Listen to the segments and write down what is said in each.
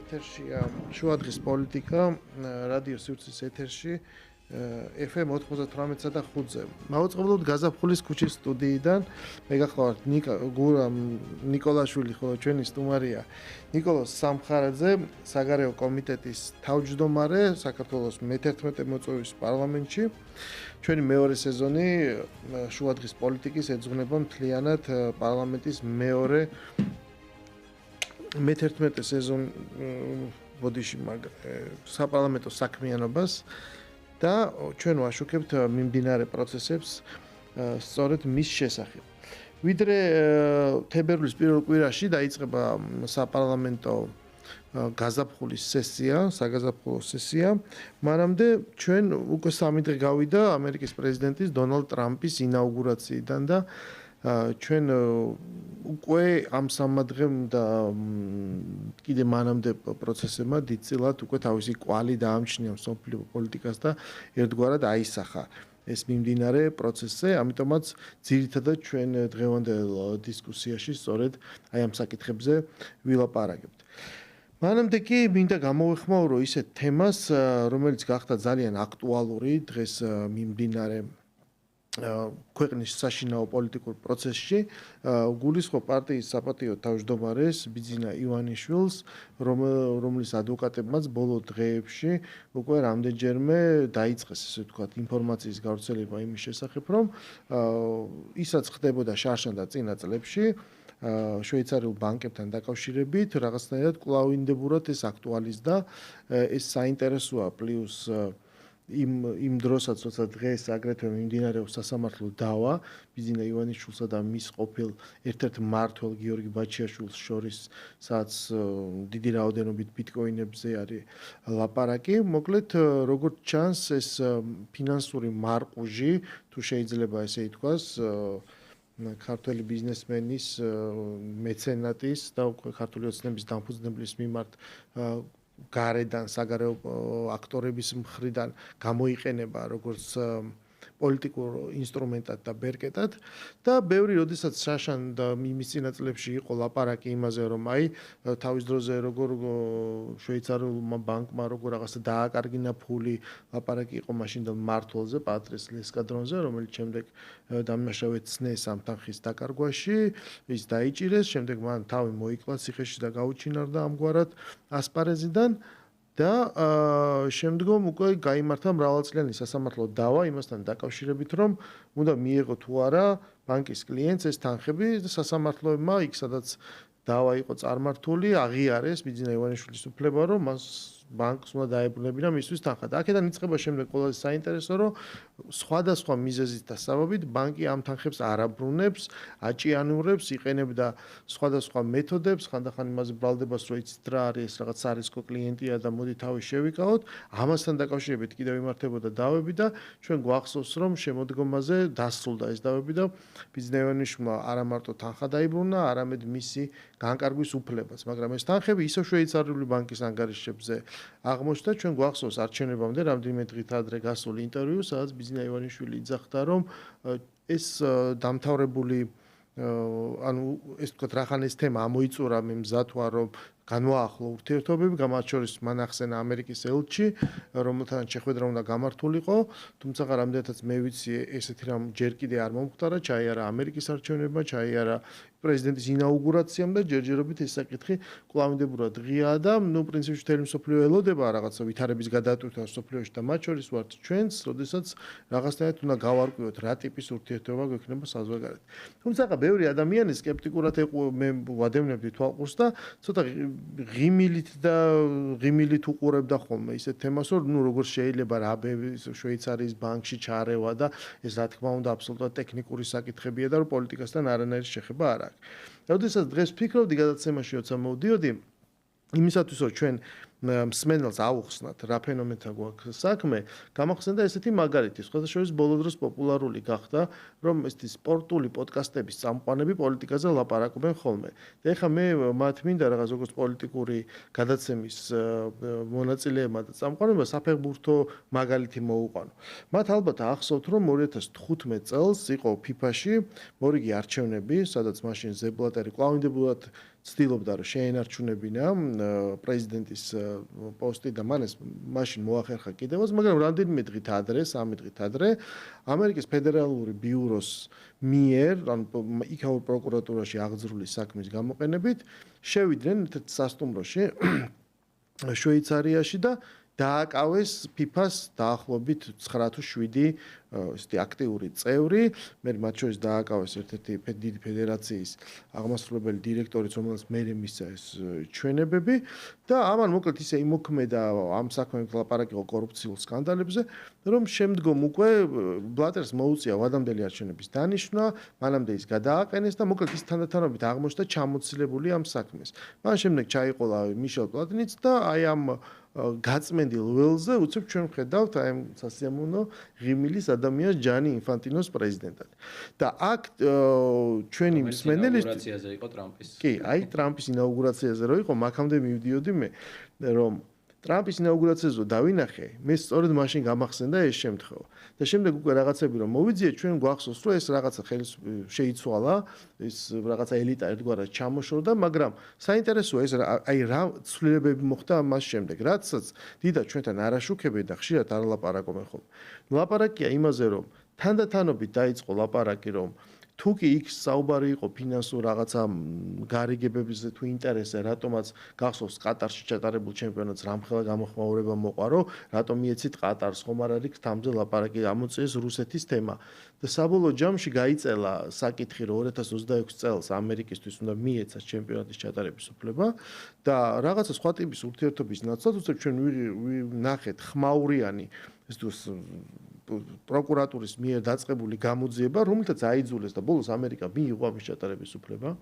ეთერშია შუადღის პოლიტიკა რადიო სივრცის ეთერში FM 98-სა და 5-ზე. მოვწყობილობთ გაზაფხულის ქუჩის სტუდიიდან. მე გახლავართ ნიკოლაშვილი, ხოლო ჩვენი სტუმარია ნიკოლოზ სამხარაძე, საგარეო კომიტეტის თავმჯდომარე საქართველოს მე-11 მოწვევის პარლამენტში. ჩვენი მეორე სეზონი შუადღის პოლიტიკის ეძღვნება მთლიანად პარლამენტის მეორე მე-11 სეზონ ბოდიში საპარლამენტო საქმიანობას და ჩვენ ვაშუქებთ მიმდინარე პროცესებს სწორედ მის შესახებ. ვიდრე თებერვლის პირველ კვირაში დაიწყება საპარლამენტო გაზაფხულის სესია, საგაზაფხულო სესია, მანამდე ჩვენ უკვე 3 დღე გავიდა ამერიკის პრეზიდენტის დონალდ ტრამპის ინაუგურაციიდან და ჩვენ უკვე ამ 3 დღემ და კიდე მანამდე პროცესებმა დიდწილად უკვე თავისი კვალი დაამჩნია მსოფლიო პოლიტიკას და ერთგვარად აისახა ეს მიმდინარე პროცესზე, ამიტომაც ძირითადად ჩვენ დღევანდელ დისკუსიაში სწორედ აი ამ საკითხებზე ვილაპარაკებთ. მანამდე კი მინდა გამოვეხმაურო ისეთ თემას, რომელიც გახდა ძალიან აქტუალური დღეს მიმდინარე ქვეყნის საშინაო პოლიტიკურ პროცესში. გულისხმობ პარტიის საპატიო თავმჯდომარეს ბიძინა ივანიშვილს, რომლის ადვოკატებმაც ბოლო დღეებში უკვე რამდენჯერმე დაიწყეს, ესე ვთქვათ, ინფორმაციის გავრცელება იმის შესახებ, რომ ისაც ხდებოდა შარშან და წინა წლებში შვეიცარიულ ბანკებთან დაკავშირებით რაღაცნაირად კვლავინდებურად ეს აქტუალიზდა. ეს საინტერესოა პლუს იმ დროსაც, როცა დღეს აგრეთვე მიმდინარეობს სასამართლო დავა ბიძინა ივანიშვილსა და მის ყოფილ ერთ-ერთ მმართველ გიორგი ბაჩიაშვილს შორის, სადაც დიდი რაოდენობით ბიტკოინებზე არის ლაპარაკი. მოკლედ, როგორც ჩანს, ეს ფინანსური მარყუჟი, თუ შეიძლება ესე ითქვას, ქართველი ბიზნესმენის, მეცენატის და ქართული ოცნების დამფუძნებლის მიმართ გარედან საგარეო აქტორების მხრიდან გამოიყენება როგორც პოლიტიკურ ინსტრუმენტად და ბერკეტად და ბევრი როდესაც შაშან და იმის წინა წლებში იყო ლაპარაკი იმაზე, რომ აი თავის დროზე როგორ შვეიცარიულმა ბანკმა როგორ რაღაცა დააკარგინა ფული, ლაპარაკი იყო მაშინდელ მმართველზე, პატრის ლესკადრონზე, რომელიც შემდეგ დამნაშავედ ცნეს ამ თანხის დაკარგვაში, ის დაიჭირეს, შემდეგ მან თავი მოიკლა ციხეში და გაუჩინარდა ამგვარად ასპარეზიდან. და შემდგომ უკვე გაიმართა მრავალწლიანი სასამართლო დავა იმასთან დაკავშირებით, რომ უნდა მიეღო თუ არა ბანკის კლიენტს ეს თანხები და სასამართლოებმა იქ სადაც დავა იყო წარმართული, აღიარეს ბიძინა ივანიშვილის უფლება, რომ მას ბანკს უნდა დაებრუნებინა მისთვის თანხა. და აქედან იწყება შემდეგ ყველაზე საინტერესო, რომ სხვადასხვა მიზეზით და საბაბით ბანკი ამ თანხებს არ აბრუნებს, აჭიანურებს, იყენებდა სხვადასხვა მეთოდებს, ხანდახან იმაზე ბრალდებას, რომ იცით რა არის ეს რაღაც სარისკო კლიენტია და მოდი თავი შევიკავოთ. ამასთან დაკავშირებით კიდევ იმართებოდა დავები და ჩვენ გვახსოვს, რომ შემოდგომაზე დასრულდა ეს დავები და ბიძინა ივანიშვილმა არა მარტო თანხა დაიბრუნა, არამედ მისი განკარგვის უფლებაც, მაგრამ ეს თანხები ისევ შვეიცარიული ბანკის ანგარიშებზე აღმოჩნდა. ჩვენ გვახსოვს არჩევნებამდე რამდენიმე დღით ადრე გასული ინტერვიუ, სადაც ბიძინა ივანიშვილი იძახდა, რომ ეს დამთავრებული ანუ ეს თქვათ რახან ეს თემა ამოიწურა მე მზად ვარ, რომ განვაახლო ურთიერთობები, მათ შორის მან ახსენა ამერიკის ელჩი, რომელთან შეხვედრა უნდა გამართულიყო, თუმცა რამდენადაც მე ვიცი, ესეთი რამ ჯერ კიდე არ მომხდარა, ჩაიარა ამერიკის არჩევნებმა, ჩაიარა პრეზიდენტის ინაუგურაციამ და ჯერჯერობით ეს საკითხი კვლავინდებურად ღიაა და პრინციპში მთელი მსოფლიო ელოდება რაღაცა ვითარების გადატვირთვა მსოფლიოში და მათ შორის ვართ ჩვენც, როდესაც რაღაცნაირად უნდა გავარკვიოთ რა ტიპის ურთიერთობა გვექნება საზღვარგარეთ. თუმცა ბევრი ადამიანი სკეპტიკურად მე ვადევნებდი თვალყურს და ცოტა ღიმილით უყურებდა ხოლმე ისეთ თემას, რომ როგორ შეიძლება რაბები შვეიცარიის ბანკში ჩარევა და ეს რა თქმა უნდა აბსოლუტურად ტექნიკური საკითხებია და რომ პოლიტიკასთან არანაირი შეხება არ აქვს. როდესაც დღეს ვფიქრობდი გადაცემაში, როცა მოვდიოდი, იმისათვის რომ ჩვენ მსმენელს აუხსნათ რა ფენომენთან გვაქვს საქმე, გამახსენდა ესეთი მაგალითი, სხვათა შორის ბოლო დროს პოპულარული გახდა, რომ ესეთი სპორტული პოდკასტების წამყვანები პოლიტიკაზე ლაპარაკობენ ხოლმე. და ეხლა მე მათ მინდა რაღაც როგორც პოლიტიკური გადაცემის მონაწილეებმა და წამყვანებმა საფეხბურთო მაგალითი მოუყვანო. მათ ალბათ ახსოვთ, რომ 2015 წელს იყო FIFA-ში მორიგი არჩევნები, სადაც მაშინ ზე ბლატერი კვლავინდებულად ცდილობდა რომ შეენარჩუნებინა პრეზიდენტის პოსტი და მაშინ მოახერხა კიდევაც, მაგრამ რამდენიმე დღით ადრე, 3 დღით ადრე ამერიკის ფედერალური ბიუროს მიერ, ანუ იქაურ პროკურატურაში აღძრული საქმის გამოყენებით შევიდნენ ერთ სასტუმროში შვეიცარიაში და დააკავეს FIFA-ს დაახლოებით 9 თუ 7 ესეთი აქტიური წევრი, მე მათ შორის დააკავეს ერთ-ერთი დიდი ფედერაციის აღმასრულებელი დირექტორიც, რომელსაც მე მისცა ეს ჩვენებები და ამან მოკლედ ისე იმოქმედა ამ საქმეებით ლაპარაკი კორუფციულ სკანდალებზე, რომ შემდგომ უკვე ბლატერს მოუწია ვადამდელი არჩევნების დანიშვნა, მანამდე ის გადააყენეს და მოკლედ ის თანდათანობით აღმოჩნდა ჩამოცილებული ამ საქმეს. მან შემდეგ ჩაიყოლა მიშელ პლატინიც და აი ამ გაწმენდილ ველზე უცებ ჩვენ ვხედავთ აი ამ სასიამოვნო ღიმილის ადამიანს ჯანი ინფანტინოს პრეზიდენტად. და აქ ჩვენი მსმენელი ინაუგურაციაზე იყო ტრამპის. კი, აი ტრამპის ინაუგურაციაზე რო იყო, მაგამდე მივდიოდი მე, რომ ტრამპის ინაუგურაციაზე დავინახე, მე სწორედ მაშინ გამახსენდა ეს შემთხვევა. და შემდეგ უკვე რაღაცები რომ მოვიძიე, ჩვენ გვახსოვს, რომ ეს რაღაცა ხელს შეიცვალა, ეს რაღაცა ელიტა ერთგვარად ჩამოშორდა, მაგრამ საინტერესოა ეს აი რა ცვლილებები მოხდა მას შემდეგ, რაცაც დიდად ჩვენთან არ აშუქებენ და ხშირად არ ლაპარაკობენ ხოლმე. ლაპარაკია იმაზე, რომ თანდათანობით დაიწყო ლაპარაკი, რომ თუ კი იქ საუბარი იყო ფინანსურ რაღაცა გარიგებებზე თუ ინტერესზე, რატომაც გახსოვს ყატარში ჩატარებულ ჩემპიონატს რამხელა გამოხმაურება მოყარო, რატომ მიეცით ყატარს, ხომ არ არის თამზე ლაპარაკი ამოწეს რუსეთის თემა. და საბოლოო ჯამში გაიწელა საკითხი, რომ 2026 წელს ამერიკისთვის უნდა მიეცას ჩემპიონატის ჩატარების უფლება და რაღაცა სხვა ტიპის ურთიერთობის ნაცვლად უცებ ჩვენ ვნახეთ ხმაურიანი ეს პროკურატურის მიერ დაწყებული გამოძიება, რომელთაც აიძულეს და ბოლოს ამერიკა მიიღო ამის ჩატარების უფლება.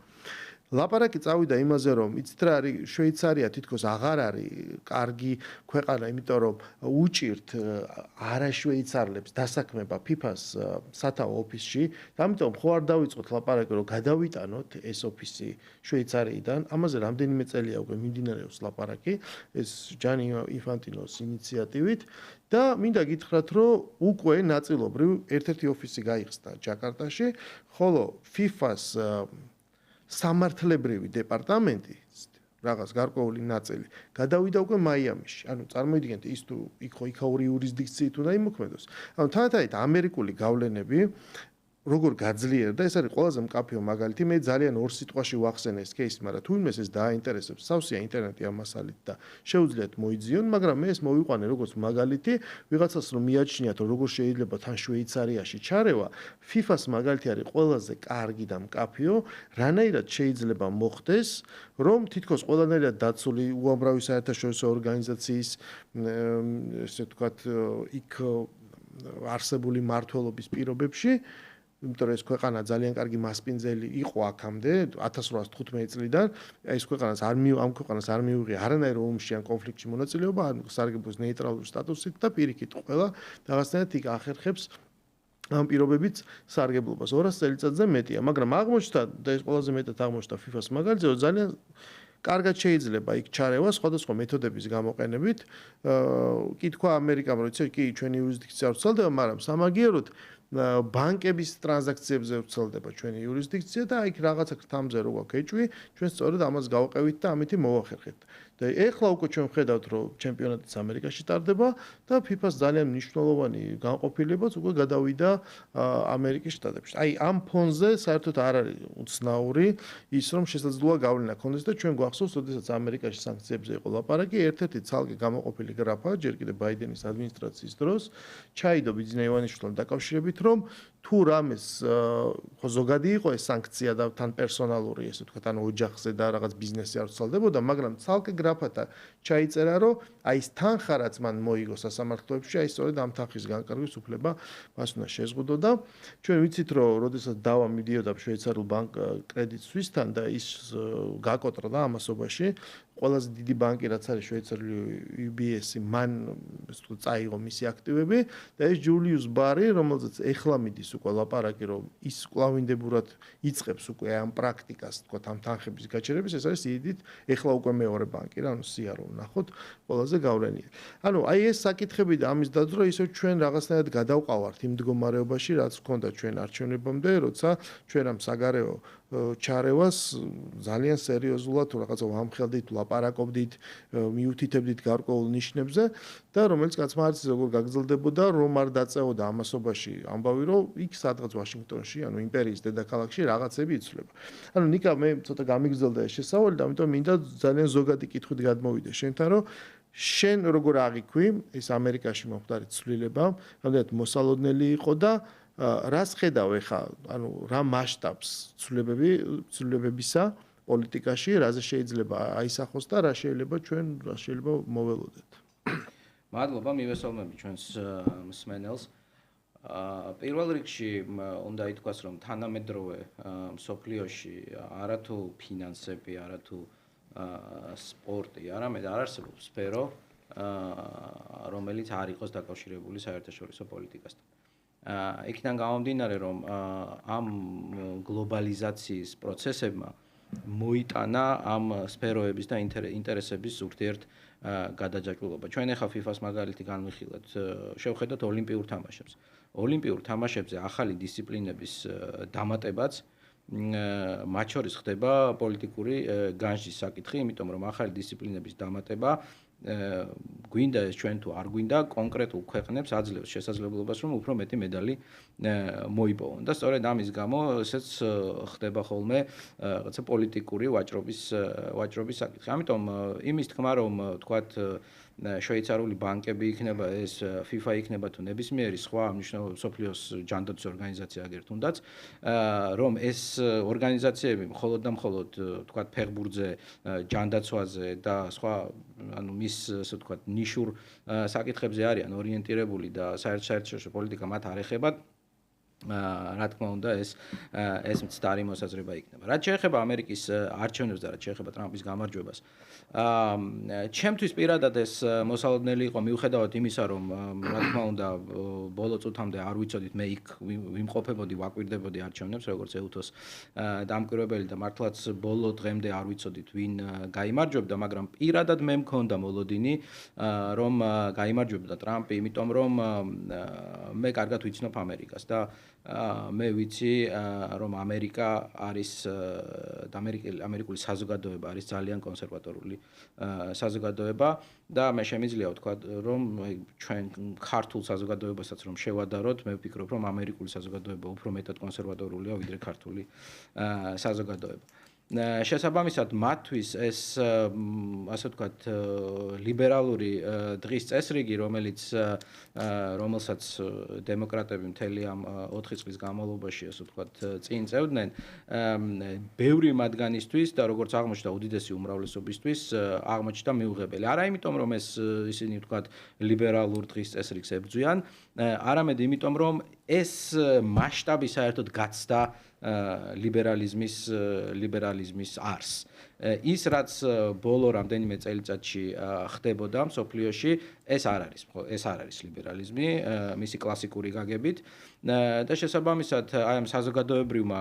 ლაპარაკი წავიდა იმაზე, რომ იცით რა არის, შვეიცარია თითქოს აღარ არის კარგი ქვეყანა, იმიტომ რომ უჭირთ არაშვეიცარლებს დასაქმება FIFA-ს სათავო ოფისში, და ამიტომ ხო არ დავიწყოთ ლაპარაკი, რომ გადავიტანოთ ეს ოფისი შვეიცარიიდან. ამაზე რამდენიმე წელია უკვე მიმდინარეობს ლაპარაკი, ეს ჯანი ინფანტინოს ინიციატივით. და მინდა გითხრათ, რომ უკვე ნაწილობრივ ერთ-ერთი ოფისი გაიხსნა ჯაკარტაში, ხოლო FIFA-ს სამართლებრივი დეპარტამენტი, რაღაც გარკვეული ნაწილი, გადავიდა უკვე მაიამიში. ანუ წარმოიდგინეთ, ის თუ იქაური იურისდიქციით უნდა იმოქმედოს. ანუ თანათაით ამერიკული გავლენები როგორ გაძლიერდა, ეს არის ყველაზე მკაფიო მაგალითი. მე ძალიან ორ სიტყვაში ვახსენე ეს кейსი, მაგრამ თუ იმეს ეს დააინტერესებს, სავსეა ინტერნეტი ამ მასალით და შეუძლიათ მოიძიონ, მაგრამ მე ეს მოვიყვანე როგორც მაგალითი, ვიღაცას რომ მიაჩნიათ, რომ როგორ შეიძლება თან შვეიცარიაში ჩარევა, FIFA-ს მაგალითი არის ყველაზე კარგი და მკაფიო, რანაირად შეიძლება მოხდეს, რომ თითქოს ყველანაირად დაცული უამრავი საერთაშორისო ორგანიზაციის ესე ვთქვათ, იქ არსებული მმართველობის პირობებში, იმიტომ რომ ეს ქვეყანა ძალიან კარგი მასპინძელი იყო აქამდე 1815 წლიდან, ეს ქვეყანას ამ ქვეყანას არ მიუღია არანაირ ომში ან კონფლიქტში მონაწილეობა, ან სარგებლობს ნეიტრალური სტატუსით და პირიქით ყველა რაღაცნაირად იქ ახერხებს ამ პირობებით სარგებლობას 200 წელიწადზე მეტია, მაგრამ აღმოჩნდა და ეს ყველაზე მეტად აღმოჩნდა FIFA-ს მაგალითზე, რომ ძალიან კარგად შეიძლება იქ ჩარევა სხვადასხვა მეთოდების გამოყენებით. კი თქვა ამერიკამ, რომ იცი, კი ჩვენი იურისდიქცია არ ვრცელდება, მაგრამ სამაგიეროდ ბანკების ტრანზაქციებზე ვრცელდება ჩვენი იურისდიქცია და იქ რაღაცა ქრთამზე რო გვაქვს ეჭვი, ჩვენ სწორედ ამას გავყევით და ამითი მოვახერხეთ. და ეხლა უკვე ჩვენ ვხედავთ, რომ ჩემპიონატიც ამერიკაში ტარდება და FIFA-ს ძალიან მნიშვნელოვანი განყოფილებაც უკვე გადავიდა ამერიკის შტატებში. აი ამ ფონზე საერთოდ არ არის უცნაური ის, რომ შესაძლოა გავლენა ქონდეს და ჩვენ გვახსოვს, როდესაც ამერიკაში სანქციებზე იყო ლაპარაკი, ერთ-ერთი ცალკე გამოყოფილი გრაფა, ჯერ კიდევ ბაიდენის ადმინისტრაციის დროს, ჩაიდო ბიძინა ივანიშვილთან დაკავშირებით, რომ თუ რამეს ხო ზოგადი იყო ეს სანქცია და თან პერსონალური, ესე ვთქვათ, ან ოჯახზე და რაღაც ბიზნესი არ ვრცელდებოდა, მაგრამ ცალკე გრაფათა ჩაიწერა, რომ აი ეს თანხა რაც მან მოიგო სასამართლოებში, აი სწორედ ამ თანხის განკარგვის უფლება მას უნდა შეზღუდო და ჩვენ ვიცით, რომ როდესაც დავა მიდიოდა შვეიცარიულ ბანკ კრედიტ სვისთან და ის გაკოტრდა ამასობაში, ყველაზე დიდი ბანკი რაც არის შვეიცარიული UBS-ი მან წაიღო მისი აქტივები და ეს ჯულიუს ბარი რომელზეც ეხლა მიდის უკვე ლაპარაკი რომ ის კვლავინდებურად იწყებს უკვე ამ პრაქტიკას თქო ამ თანხების გაჩერების ეს არის დიდით ეხლა უკვე მეორე ბანკი რა ანუ სია რომ ნახოთ ყველაზე გავლენია ანუ აი ეს საკითხები და ამის დაძრა ისევ ჩვენ რაღაცნაირად გადავყავართ იმ მდგომარეობაში რაც ჰქონდა ჩვენ არჩევნებამდე როცა ჩვენ ამ საგარეო ჩარევას ძალიან სერიოზულად თუ რაღაცა ვამხელდით, ლაპარაკობდით, მიუთითებდით გარკვეულ ნიშნებზე და რომელიც კაცმა არც როგორ გაგრძელდებოდა, რომ არ დაწეოდა ამასობაში ამბავი, რომ იქ სადღაც ვაშინგტონში, ანუ იმპერიის დედაქალაქში რაღაცები იცვლება. ანუ ნიკა მე ცოტა გამიგრძელდა ეს შესავალი და ამიტომ მინდა ძალიან ზოგადი კითხვით გადმოვიდე შენთან, რომ შენ როგორ აღიქვი ეს ამერიკაში მომხდარი ცვლილება, რამდენად მოსალოდნელი იყო და რას ხედავ ეხა, ანუ რა მასშტაბს ცვლილებებისა პოლიტიკაში, რაზე შეიძლება აისახოს და რა შეიძლება მოველოდეთ. მადლობა მივესალმები ჩვენს მსმენელს. პირველ რიგში უნდა ითქვას, რომ თანამედროვე მსოფლიოში არათუ ფინანსები, არათუ სპორტი, არამედ არ არსებობს სფერო, რომელიც არ იყოს დაკავშირებული საერთაშორისო პოლიტიკასთან. იქიდან გამომდინარე, რომ ამ გლობალიზაციის პროცესებმა მოიტანა ამ სფეროების და ინტერესების ურთიერთ გადაჯაჭვულობა. ჩვენ ახლა FIFA-ს მაგალითი განვიხილეთ, შევხედოთ ოლიმპიურ თამაშებს. ოლიმპიურ თამაშებზე ახალი დისციპლინების დამატებაც მათ შორის ხდება პოლიტიკური განსჯის საკითხი, იმიტომ რომ ახალი დისციპლინების დამატება გვინდა ეს ჩვენ თუ არ გვინდა კონკრეტულ ქვეყნებს აძლევს შესაძლებლობას რომ უფრო მეტი მედალი მოიპოვონ და სწორედ ამის გამო ესეც ხდება ხოლმე რაღაცა პოლიტიკური ვაჭრობის საკითხი. ამიტომ იმის თქმა რომ თქვათ შვეიცარიული ბანკები იქნება ეს FIFA იქნება თუ ნებისმიერი სხვა მნიშვნელოვანი მსოფლიოს ჯანდაცვის ორგანიზაცია აგერ თუნდაც რომ ეს ორგანიზაციები მხოლოდ და მხოლოდ თქვათ ფეხბურთზე ჯანდაცვაზე და სხვა ანუ მის ასე ვთქვათ ნიშურ საკითხებზე არიან ორიენტირებული და საერთაშორისო პოლიტიკა მათ არ ეხებათ რა თქმა უნდა ეს მცდარი მოსაზრება იქნება. რაც შეეხება ამერიკის არჩევნებს და რაც შეეხება ტრამპის გამარჯვებას ჩემთვის პირადად ეს მოსალოდნელი იყო მიუხედავად იმისა რომ რა თქმა უნდა ბოლო წუთამდე არ ვიცოდით მე იქ ვიმყოფებოდი ვაკვირდებოდი არჩევნებს როგორც ეუთოს დამკვირვებელი და მართლაც ბოლო დღემდე არ ვიცოდით ვინ გაიმარჯვებდა მაგრამ პირადად მე მქონდა მოლოდინი რომ გაიმარჯვებდა ტრამპი იმიტომ რომ მე კარგად ვიცნობ ამერიკას და მე ვიცი რომ ამერიკა არის და ამერიკული საზოგადოება არის ძალიან კონსერვატორული საზოგადოება და მე შემიძლია ვთქვა რომ ჩვენ ქართულ საზოგადოებასაც რომ შევადაროთ მე ვფიქრობ რომ ამერიკული საზოგადოება უფრო მეტად კონსერვატორულია ვიდრე ქართული საზოგადოება. შესაბამისად მათთვის ეს ასე ვთქვათ ლიბერალური დღის წესრიგი რომელსაც დემოკრატები მთელი ამ 4 წლის განმავლობაში ასე ვთქვათ წინ წევდნენ ბევრი მათგანისთვის და როგორც აღმოჩნდა უდიდესი უმრავლესობისთვის აღმოჩნდა მიუღებელი. არა იმიტომ რომ ისინი ვთქვათ ლიბერალურ დღის წესრიგს ებრძვიან, არამედ იმიტომ რომ ეს მასშტაბი საერთოდ გაცდა ლიბერალიზმის არს. ის რაც ბოლო რამდენიმე წელიწადში ხდებოდა მსოფლიოში, ეს არ არის ლიბერალიზმი, მისი კლასიკური გაგებით და შესაბამისად აი ამ საზოგადოებრივმა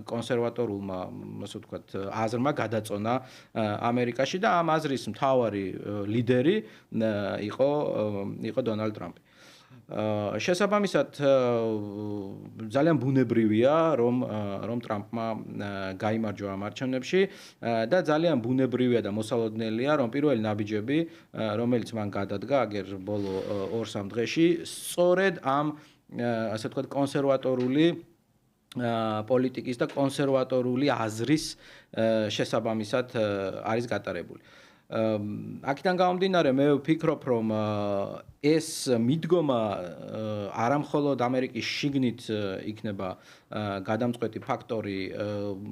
კონსერვატორულმა, ასე ვთქვათ, აზრმა გადაწონა ამერიკაში და ამ აზრის მთავარი ლიდერი იყო დონალდ ტრამპი. შესაბამისად ძალიან ბუნებრივია რომ ტრამპმა გაიმარჯვა ამ არჩევნებში და ძალიან ბუნებრივია და მოსალოდნელია რომ პირველი ნაბიჯები რომელიც მან გადადგა აგერ ბოლო 2-3 დღეში სწორედ ამ ასე ვთქვათ კონსერვატორული პოლიტიკის და კონსერვატორული აზრის შესაბამისად არის გატარებული. აქედან გამომდინარე მე ვფიქრობ რომ ეს მიდგომა არამხოლოდ ამერიკის შიგნით იქნება გადამწყვეტი ფაქტორი,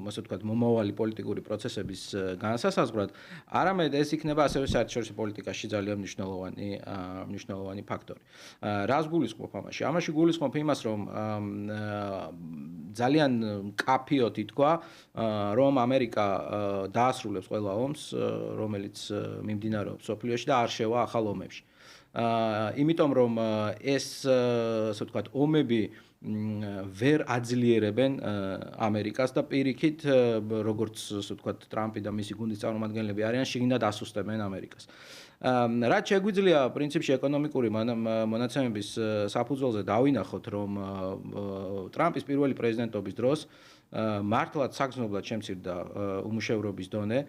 ასე ვთქვათ, მომავალი პოლიტიკური პროცესების განსასაზღვრად, არამედ ეს იქნება ასევე საერთაშორისო პოლიტიკაში ძალიან მნიშვნელოვანი ფაქტორი. რას გულისხმობ ამაში? ამაში გულისხმობ იმას, რომ ძალიან მკაფიოდ ითქვა, რომ ამერიკა დაასრულებს ყველა ომს, რომელიც მიმდინარეობს მსოფლიოში და არ შევა ახალ ომებში. იმიტომ რომ ეს ასე ვთქვათ ომები ვერ აძლიერებენ ამერიკას და პირიქით როგორც ასე ვთქვათ ტრამპი და მისი გუნდის წარმომადგენლები არიან შიგნით ასუსტებენ ამერიკას. რაც შეგვიძლია პრინციპში ეკონომიკური მონაცემების საფუძველზე დავინახოთ, რომ ტრამპის პირველი პრეზიდენტობის დროს მართლაც საგრძნობლად შემცირდა უმუშევრობის დონე,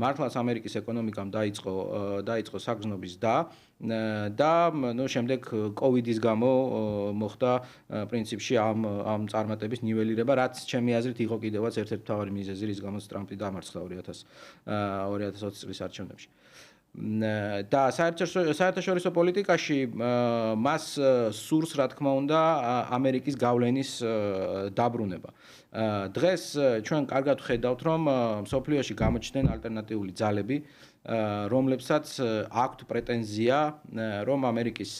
მართლაც ამერიკის ეკონომიკამ დაიწყო საგრძნობის და შემდეგ კოვიდის გამო მოხდა პრინციპში ამ წარმატების ნიველირება, რაც ჩემი აზრით იყო კიდევაც ერთ-ერთი მთავარი მიზეზი, რის გამოც ტრამპი დამარცხდა 2020 წლის არჩევნებში. და საერთაშორისო პოლიტიკაში მას სურს, რა თქმა უნდა, ამერიკის გავლენის დაბრუნება. დღეს ჩვენ კარგად ვხედავთ, რომ მსოფლიოში გამოჩნდნენ ალტერნატიული ძალები, რომლებსაც აქვთ პრეტენზია, რომ ამერიკის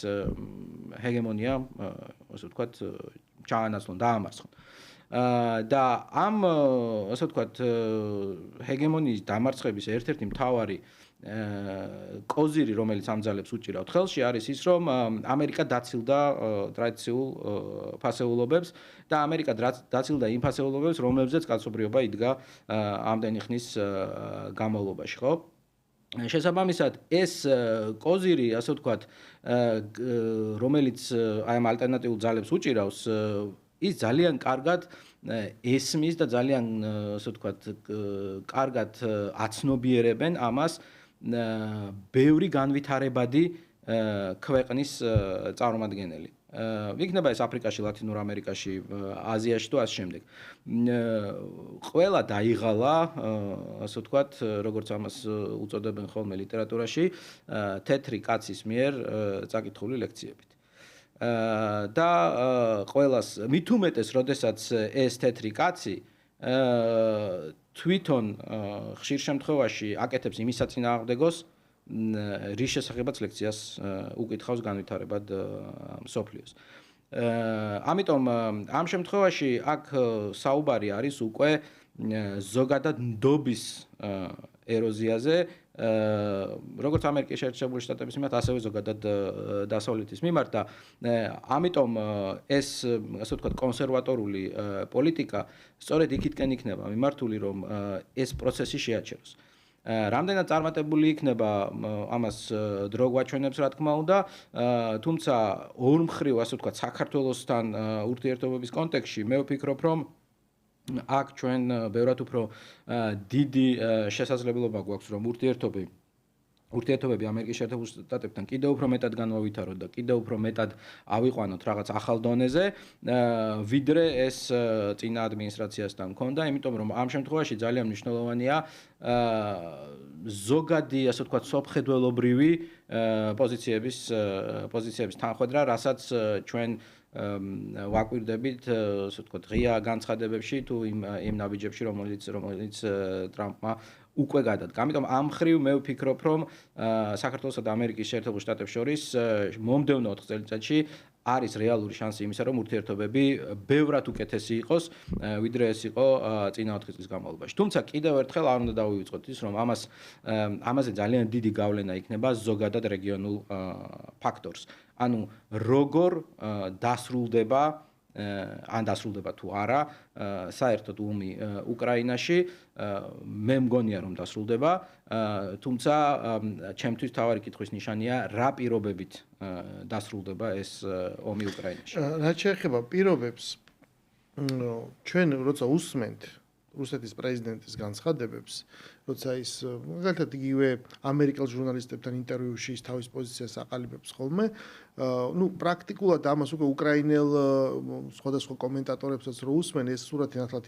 ჰეგემონია, ასე ვთქვათ, ჩაანაცვლონ, დაამარცხონ. და ამ, ასე ვთქვათ, ჰეგემონიის დამარცხების ერთ-ერთი მთავარი კოზირი, რომელიც ამ ძალებს უჭირავთ ხელში, არის ის, რომ ამერიკა დაცილდა ტრადიციულ ფასეულობებს და ამერიკა დაცილდა იმ ფასეულობებს, რომლებზეც კაცობრიობა იდგა ამდენი ხნის განმავლობაში, ხო? შესაბამისად, ეს კოზირი, ასე ვთქვათ, რომელიც აი ამ ალტერნატიულ ძალებს უჭირავს, ის ძალიან კარგად ესმის და ძალიან, ასე ვთქვათ, კარგად აცნობიერებენ ამას ბევრი განვითარებადი ქვეყნის წარმომადგენელი. იქნება ეს აფრიკაში, ლათინურ ამერიკაში, აზიაში თუ ასე შემდეგ. ყველა დაიღალა, ასე ვთქვათ, როგორც ამას უწოდებენ ხოლმე ლიტერატურაში, თეთრი კაცის მიერ წაკითხული ლექციებით. და ყველას მით უმეტეს, როდესაც ეს თეთრი კაცი თვითონ ხშირ შემთხვევაში აკეთებს იმის საწინააღმდეგოს, რის შესახებაც ლექციას უკითხავს განვითარებად მსოფლიოს. ამიტომ ამ შემთხვევაში აქ საუბარი არის უკვე ზოგადად ნდობის ეროზიაზე, როგორც ამერიკის შეერთებული შტატების მიმართ, ასევე ზოგადად დასავლეთის მიმართ და ამიტომ ეს, ასე ვთქვათ, კონსერვატორული პოლიტიკა სწორედ იქითკენ იქნება მიმართული, რომ ეს პროცესი შეაჩეროს. რამდენად წარმატებული იქნება, ამას დრო გვაჩვენებს, რა თქმა უნდა, თუმცა ორმხრივ, ასე ვთქვათ, საქართველოსთან ურთიერთობების კონტექსტში მე ვფიქრობ, რომ აქ ჩვენ ბევრად უფრო დიდი შესაძლებლობა გვაქვს, რომ ურთიერთობები ამერიკის შეერთებულ შტატებთან კიდევ უფრო მეტად განვავითაროთ და კიდევ უფრო მეტად ავიყვანოთ რაღაც ახალ დონეზე, ვიდრე ეს წინა ადმინისტრაციასთან მქონდა, იმიტომ რომ ამ შემთხვევაში ძალიან მნიშვნელოვანია ზოგადი, ასე ვთქვათ, სოფხედველობრივი პოზიციების თანხმედრა, რასაც ჩვენ ვაკვირდებით, ასე ვთქვათ, ღია განცხადებებში თუ იმ ნაბიჯებში, რომელიც ტრამპმა უკვე გადადგა. ამიტომ ამ ხრივ მე ვფიქრობ, რომ საქართველოსა და ამერიკის შეერთებულ შტატებს შორის მომდევნო 4 წელიწადში არის რეალური შანსი იმისა, რომ ურთიერთობები ბევრად უკეთესი იყოს, ვიდრე ეს იყო წინა 4 წლის განმავლობაში. თუმცა კიდევ ერთხელ არ უნდა დავივიწყოთ ის, რომ ამაზე ძალიან დიდი გავლენა იქნება ზოგადად რეგიონულ ფაქტორს. ანუ როგორ დასრულდება თუ არა საერთოდ ომი უკრაინაში, მე მგონია რომ დასრულდება, თუმცა ჩემთვის თავარი კითხვის ნიშანია რა პირობებით დასრულდება ეს ომი უკრაინაში. რაც შეეხება პირობებს, ჩვენ როცა უსმენთ რუსეთის პრეზიდენტის განცხადებებს, როცა ის მაგალითად იგივე ამერიკელ ჟურნალისტებთან ინტერვიუში ის თავის პოზიციას აყალიბებს ხოლმე, პრაქტიკულად ამას უკვე უკრაინელ სხვადასხვა კომენტატორებსაც რო უსმენ, ეს სურათი ნათლად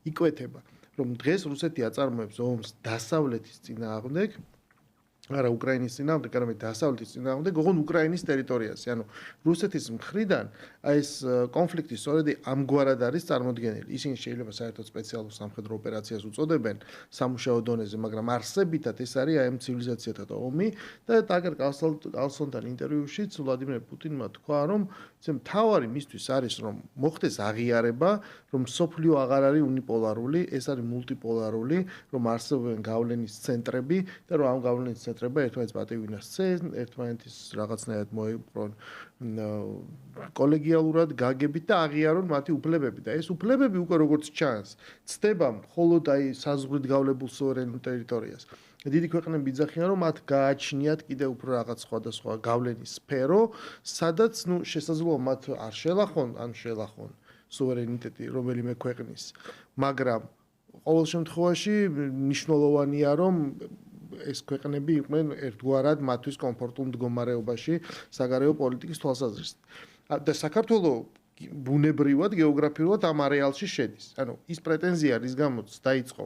იკვეთება, რომ დღეს რუსეთი აწარმოებს ომს დასავლეთის წინააღმდეგ არა უკრაინის წინააღმდეგ, არამედ დასავლეთის წინააღმდეგ, ოღონდ უკრაინის ტერიტორიაზე. ანუ რუსეთის მხრიდან აი ეს კონფლიქტი სწორედ ამგვარად არის წარმოდგენილი. ისინი შეიძლება საერთოდ სპეციალურ სამხედრო ოპერაციას უწოდებენ სამუშაო დონეზე, მაგრამ არსებითად ეს არის აი ამ ცივილიზაციათა ომი და ტაკერ კარლსონთან ინტერვიუშიც ვლადიმერ პუტინმა თქვა, რომ მთავარი მისთვის არის, რომ მოხდეს აღიარება, რომ სოფლიო აღარ არის უნიპოლარული, ეს არის მულტიპოლარული, რომ არსებობენ გავლენის ცენტრები და რომ ამ გავლენის ცენტრება ერთმანეთს პატივინას წენ, ერთმანეთის რაღაცნაირად მოიპყრონ კოლეგიალურად გაგებით და აღიარონ მათი უფლებები და ეს უფლებები უკვე როგორც ჩანს, ცდება მხოლოდ აი საზღვრით გავლებულ სუვერენულ ტერიტორიას. დიდი ქვეყნები იძახიან, რომ მათ გააჩნიათ კიდევ უფრო რაღაც სხვადასხვა გავლენის სფერო, სადაც შესაძლოა მათ არ შელახონ, ან შელახონ სუვერენიტეტი რომელიმე ქვეყნის, მაგრამ ყოველ შემთხვევაში მნიშვნელოვანია, რომ ეს ქვეყნები იყვნენ ერთგვარად მათთვის კომფორტულ მდგომარეობაში საგარეო პოლიტიკის თვალსაზრისით. და საქართველოს ბუნებრივად, გეოგრაფიულად ამ არეალში შედის. ანუ ის პრეტენზია, რის გამოც დაიწყო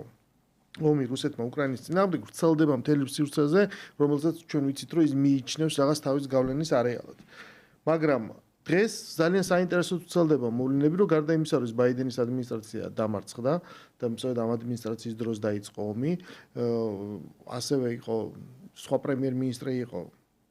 ომი რუსეთმა უკრაინის წინააღმდეგ, ვრცელდება მთელი სივრცეზე, რომელსაც ჩვენ ვიცით, რომ ის მიიჩნევს რაღაც თავის გავლენის არეალად. მაგრამ დღეს ძალიან საინტერესოდ ვრცელდება მოვლენები, რომ გარდა იმისა, რომ ბაიდენის ადმინისტრაცია დამარცხდა და სწორედ ამ ადმინისტრაციის დროს დაიწყო ომი, ასევე იყო სხვა პრემიერ-მინისტრი იყო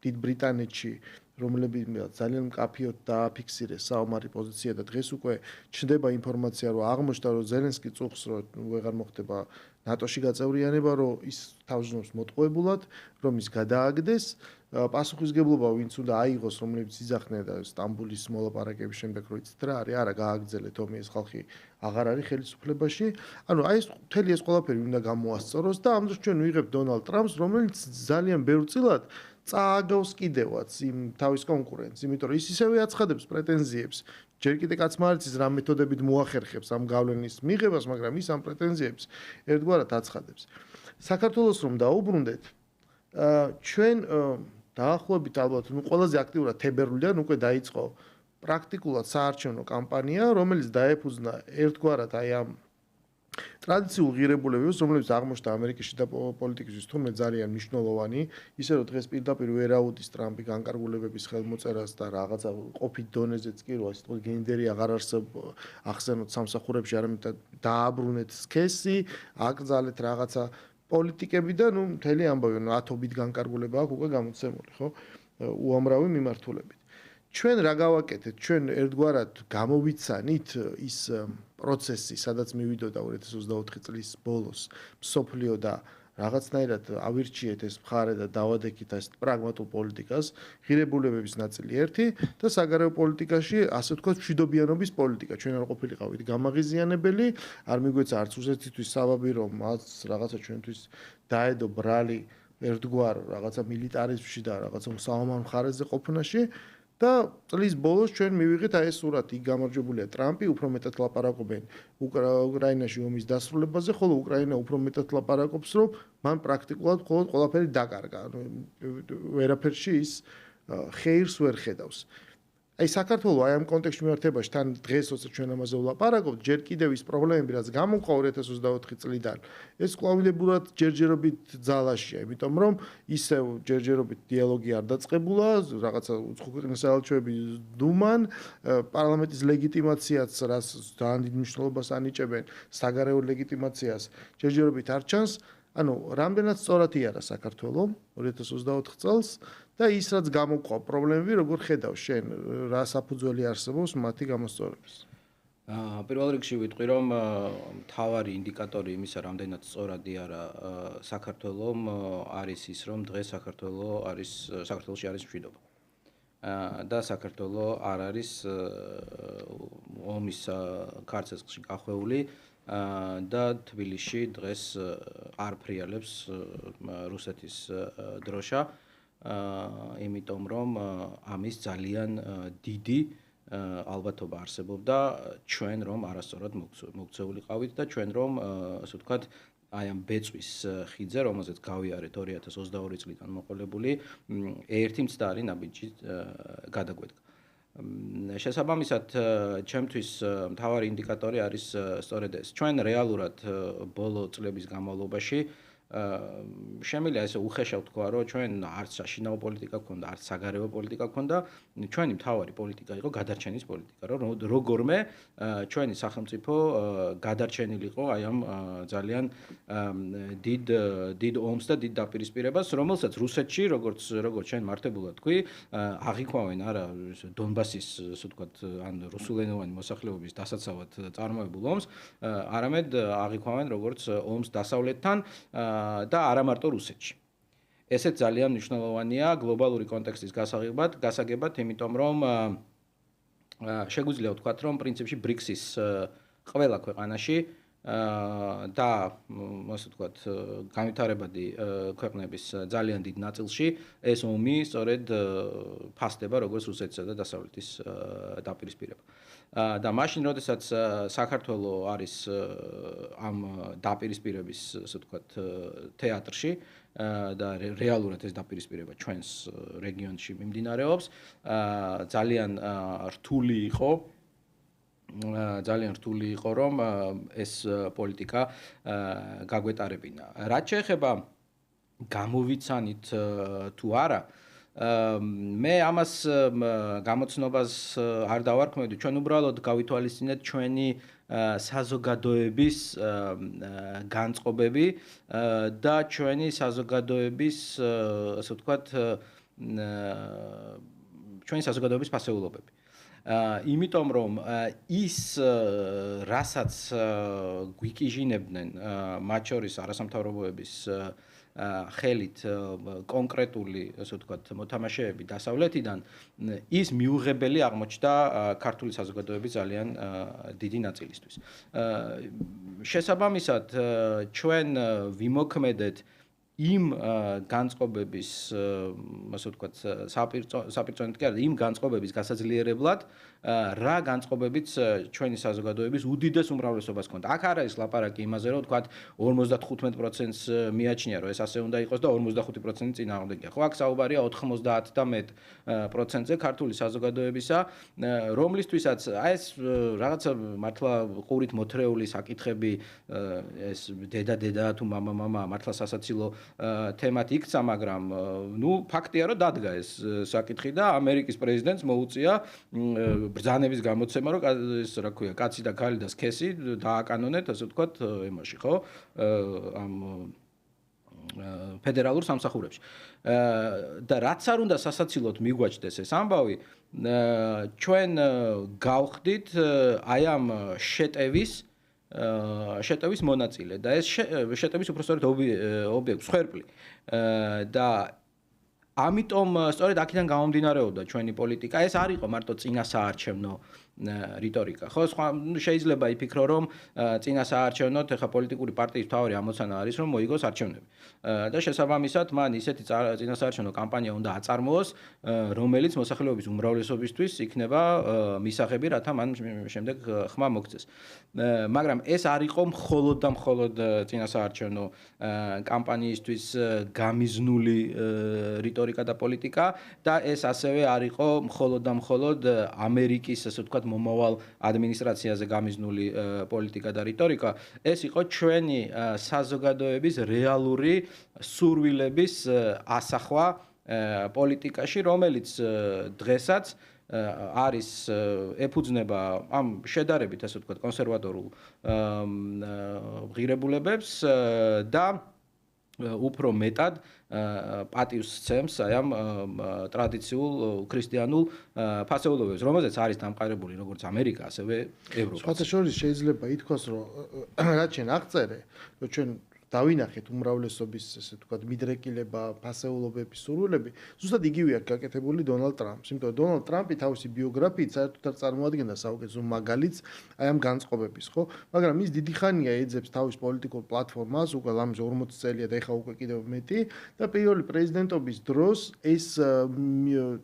დიდ ბრიტანეთში, რომლებიც ძალიან მკაფიოდ დააფიქსირეს საომარი პოზიცია და დღეს უკვე ჩნდება ინფორმაცია, რომ აღმოჩნდა, რომ ზელენსკი წუხს, რომ ვეღარ მოხდება ნატოში გაწევრიანება, რომ ის თავждნობს მოტყუებულად, რომ ის გადააგდეს. პასუხისგებლობა ვინც უნდა აიღოს, რომლებიც იძახდნენ და სტამბულის მოლაპარაკების შემდეგ რო იცით რა არის, არა გააგრძელეთ ომი, ეს ხალხი აღარ არის ხელისუფლებაში. ანუ აი ეს მთელი ეს ყველაფერი უნდა გამოასწოროს და ამ დროს ჩვენ ვიღებთ დონალდ ტრამპს, რომელიც ძალიან ბევრწილად წააგავს კიდევაც იმ თავის კონკურენტს, იმიტომ რომ ის ისევე აცხადებს პრეტენზიებს. ჯერ კიდე კაცმა არ იცის რა მეთოდებით მოახერხებს ამ გავლენის მიღებას, მაგრამ ის ამ პრეტენზიებს ერთგვარად აცხადებს. საქართველოს რომ დაუბრუნდეთ, ჩვენ დაახლოებით ალბათ ყველაზე აქტიურად თებერვლიდან უკვე დაიწყო პრაქტიკულად საარჩევნო კამპანია, რომელიც დაეფუძნა ერთგვარად აი ამ ტრადიციულ ღირებულებებს, რომლებიც აღმოჩნდა ამერიკაში და პოლიტიკისთვის თუმცა ძალიან მნიშვნელოვანი, ისე რომ დღეს პირდაპირ ვერ აუდის ტრამპი განკარგულებების ხელმოწერას და რაღაცა ყოფით დონეზეც კი რა სიტყვით გენდერი აღარ არსებობს ახსენოთ სამსახურებში, არამედ დააბრუნეთ სქესი, აკრძალეთ რაღაცა პოლიტიკები და მთელი ამბავი, ათობით განკარგულება აქვს უკვე გამოცემული, ხო? უამრავი მიმართულებით. ჩვენ რა გავაკეთეთ? ჩვენ ერთგვარად გამოვიცანით ის პროცესი, სადაც მივიდოდა 2024 წლის ბოლოს მსოფლიო და რაღაცნაირად ავირჩიეთ ეს მხარე და დავადექით ეს პრაგმატულ პოლიტიკას, ღირებულებების ნაწილი ერთი და საგარეო პოლიტიკაში, ასე ვთქვათ, მშვიდობიანობის პოლიტიკა. ჩვენ არ ყოფილიყავით გამაღიზიანებელი, არ მიგვეცა არც რუსეთისთვის საბაბი, რომ მას რაღაცა ჩვენთვის დაედო ბრალი ერთგვარ რაღაცა მილიტარიზმში და რაღაცა საომარ მხარეზე ყოფნაში. და წლის ბოლოს ჩვენ მივიღეთ აი ეს სურათი, იქ გამარჯვებულია ტრამპი, უფრო მეტად ლაპარაკობენ უკრაინაში ომის დასრულებაზე, ხოლო უკრაინა უფრო მეტად ლაპარაკობს, რომ მან პრაქტიკულად ყველაფერი დაკარგა. ვერაფერში ის ხეირს ვერ ხედავს. აი საქართველოს აი ამ კონტექსტში მიმართებაში თან დღეს როცა ჩვენ ამაზე ვლაპარაკობთ, ჯერ კიდევ ის პრობლემები, რაც გამოყვა 2024 წლიდან, ეს კვლავინებურად ჯერჯერობით ძალაშია, იმიტომ რომ ისევ ჯერჯერობით დიალოგი არ დაწყებულა, რაღაცა უცხო ქვეყნის საელჩოები დუმან, პარლამენტის ლეგიტიმაციაც, რაც ძალიან დიდ მნიშვნელობას ანიჭებენ, საგარეო ლეგიტიმაციას, ჯერჯერობით არ ჩანს. ანუ რამდენად სწორად იარა საქართველოს 2024 წელს და ის რაც გამოყვა პრობლემები, როგორ ხედავ შენ, რა საფუძველი არსებობს მათი გამოსწორების? პირველ რიგში ვიტყვი, რომ მთავარი ინდიკატორი იმისა, რამდენად სწორად იარა საქართველოს არის ის, რომ დღეს საქართველოში არის მშვიდობა. და საქართველოს არ არის ომის ქარცეცხლში გახვეული. და თბილისში დღეს არ ფრიალებს რუსეთის დროშა, იმიტომ რომ ამის ძალიან დიდი ალბათობა არსებობდა ჩვენ რომ არასწორად მოქცეულიყავით და ჩვენ რომ ასე ვთქვათ აი ამ ბეწვის ხიძე, რომელზეც გავიარეთ 2022 წლიდან მოყოლებული, ერთი მცდარი ნაბიჯი გადაგვედგა. შესაბამისად, ჩემთვის მთავარი ინდიკატორი არის სწორედ ეს. ჩვენ რეალურად ბოლო წლების განმავლობაში შემიძლია ესე უხეშად თქვა, რომ ჩვენ არც საშინაო პოლიტიკა გქონდა, არც საგარეო პოლიტიკა გქონდა, ჩვენი მთავარი პოლიტიკა იყო გადარჩენის პოლიტიკა, რომ როგორმე ჩვენი სახელმწიფო გადარჩენილიყო აი ამ ძალიან დიდ ომს და დიდ დაპირისპირებას, რომელსაც რუსეთში, როგორც ჩვენ მართებულად თქვი, აღიქვავენ არა დონბასის, ასე ვთქვათ, ან რუსულენოვანი მოსახლეობის დასაცავად წარმოებულ ომს, არამედ აღიქვავენ როგორც ომს დასავლეთთან და არა მარტო რუსეთში. ესეც ძალიან მნიშვნელოვანია გლობალური კონტექსტის გასაგებად, იმიტომ რომ შეგვიძლია ვთქვათ, რომ პრინციპში BRICS-ის ყველა ქვეყანაში და ასე ვთქვათ, განვითარებადი ქვეყნების ძალიან დიდ ნაწილში ეს ომი სწორედ ფასდება როგორც რუსეთსა და დასავლეთის დაპირისპირება. და მაშინ, როდესაც საქართველო არის ამ დაპირისპირების, ასე ვთქვათ, თეატრში და რეალურად ეს დაპირისპირება ჩვენს რეგიონში მიმდინარეობს, ძალიან რთული იყო, რომ ეს პოლიტიკა გაგვეტარებინა. რაც შეეხება გამოვიცანით თუ არა, მე ამას გამოცნობას არ დავარქმევდი, ჩვენ უბრალოდ გავითვალისწინეთ ჩვენი საზოგადოების განწყობები და ჩვენი საზოგადოების, ასე ვთქვათ, ჩვენი საზოგადოების ფასეულობები. იმიტომ რომ ის რასაც გვიკიჟინებდნენ მათ შორის არასამთავრობოების ხელით კონკრეტული, ასე ვთქვათ, მოთამაშეები დასავლეთიდან, ის მიუღებელი აღმოჩნდა ქართული საზოგადოების ძალიან დიდი ნაწილისთვის. შესაბამისად, ჩვენ ვიმოქმედეთ იმ განწყობების, ასე ვთქვათ, საპირწონედ კი არა, იმ განწყობების გასაძლიერებლად, რა განწყობებიც ჩვენი საზოგადოების უდიდეს უმრავლესობას ჰქონდა. აქ არ არის ლაპარაკი იმაზე, რომ ვთქვათ 55%-ს მიაჩნია, რომ ეს ასე უნდა იყოს და 55% წინააღმდეგია. ხო, აქ საუბარია 90 და მეტ პროცენტზე ქართული საზოგადოებისა, რომლისთვისაც აი ეს რაღაცა მართლა ყურით მოთრეული საკითხები, ეს დედა თუ მამა მართლა სასაცილო თემად იქცა, მაგრამ ფაქტია, რომ დადგა ეს საკითხი და ამერიკის პრეზიდენტს მოუწია ბრძანების გამოცემა, რომ ეს რა ქვია, კაცი და ქალი და სქესი დააკანონეთ, ასე ვთქვათ, იმაში, ხო? ამ ფედერალურ სამსახურებში. და რაც არ უნდა სასაცილოდ მიგვაჩნდეს ეს ამბავი, ჩვენ გავხდით აი ამ შეტევის მონაწილე და ეს შეტევის უბრალოდ ობიექტი ხერპლი და ამიტომ სწორედ აქედან გამომდინარეობდა ჩვენი პოლიტიკა. ეს არ იყო მარტო წინასაარჩევნო რიტორიკა. ხო, შეიძლება იფიქრო, რომ წინასაარჩევნოთ ეხა პოლიტიკური პარტიის მთავარი ამოცანა არის, რომ მოიგოს არჩევნები. და შესაბამისად, მან ისეთი წინასაარჩევნო კამპანია უნდა აწარმოოს, რომელიც მოსახლეობის უმრავლესობისთვის იქნება მისაღები, რათა მან შემდეგ ხმა მოგცეს. მაგრამ ეს არ იყო მხოლოდ და მხოლოდ წინასაარჩევნო კამპანიისთვის გამიზნული რიტორიკა და პოლიტიკა და ეს ასევე არ იყო მხოლოდ და მხოლოდ ამერიკის, ასე ვთქვათ, მომავალ ადმინისტრაციაზე გამიზნული პოლიტიკა და რიტორიკა. ეს იყო ჩვენი საზოგადოების რეალური სურვილების ასახვა პოლიტიკაში, რომელიც დღესაც არის ეფუძნება ამ შედარებით, ასე ვთქვათ, კონსერვატორულ ღირებულებებს და უფრო მეტად პატივს სცემს აი ამ ტრადიციულ ქრისტიანულ ფასეულობებს, რომელზეც არის დამყარებული როგორც ამერიკა, ასევე ევროპა. სხვათა შორის შეიძლება ითქვას, რომ რაც შენ აღწერე, რომ ჩვენ დავინახეთ უმრავლესობის, ესე ვთქვათ, მიდრეკილება, ფასეულობების სურვილები, ზუსტად იგივეა გაკეთებული დონალდ ტრამპს. იმიტომ რომ დონალდ ტრამპი თავისი ბიოგრაფიით საერთოდ არ წარმოადგენდა საუკეთესო მაგალითს აი ამ განწყობების, ხო? მაგრამ ის დიდი ხანია ეძებს თავის პოლიტიკურ პლატფორმას, უკვე ლამის 40 წელია და ეხლა უკვე კიდევ მეტი და პირველი პრეზიდენტობის დროს ეს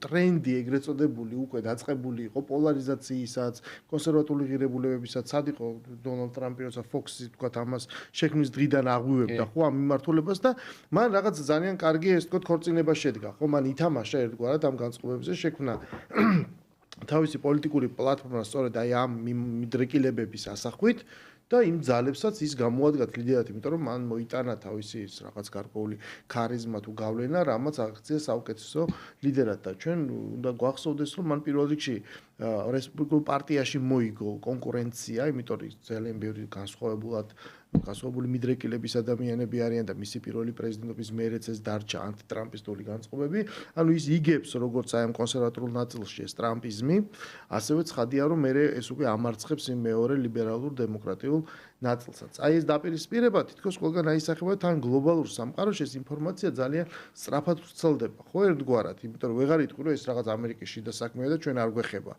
ტრენდი ეგრეთ წოდებული უკვე დაწყებული იყო პოლარიზაციისაც, კონსერვატული ღირებულებებისაც, სად იყო დონალდ ტრამპი, როცა Fox-ი თქვათ ამას შექმნის დღიდან და ხო ამ მიმართულებას და მან რაღაც ძალიან კარგი ეს თქო ქორწინება შედგა, ხო მან ითამაშა ერთგვარად ამ განწყობებზე, შექმნა თავისი პოლიტიკური პლატფორმა სწორედ აი ამ მიდრეკილებების ასახვით და იმ ძალებსაც ის გამოადგათ ლიდერად, იმიტომ რომ მან მოიტანა თავისი ის რაღაც გარკვეული ქარიზმა თუ გავლენა, რამაც აღწია საუკეთესო ლიდერად და ჩვენ უნდა გვახსოვდეს, რომ მან პირველ რიგში რესპუბლიკურ პარტიაში მოიგო კონკურენცია, იმიტომ რომ ძალიან ბევრი განსხვავებული მიდრეკილების ადამიანები არიან და მისი პირველი პრეზიდენტობის მერეც ეს დარჩა ანტიტრამპისტული განწყობები. ანუ ის იგებს როგორც აი ამ კონსერვატორულ ნაწილში ეს ტრამპიზმი, ასევე ცხადია რომ მე ეს უკვე ამარცხებს იმ მეორე ლიბერალურ დემოკრატიულ ნაწილსაც. აი ეს დაპირისპირება თითქოს ყველგან აისახება თან გლობალურ სამყაროში ეს ინფორმაცია ძალიან სწრაფად ვრცელდება. ხო ერთგვარად, იმიტომ რომ ვეღარ იტყვი რომ ეს რაღაც ამერიკის შიდა საქმეა და ჩვენ არ გვეხება.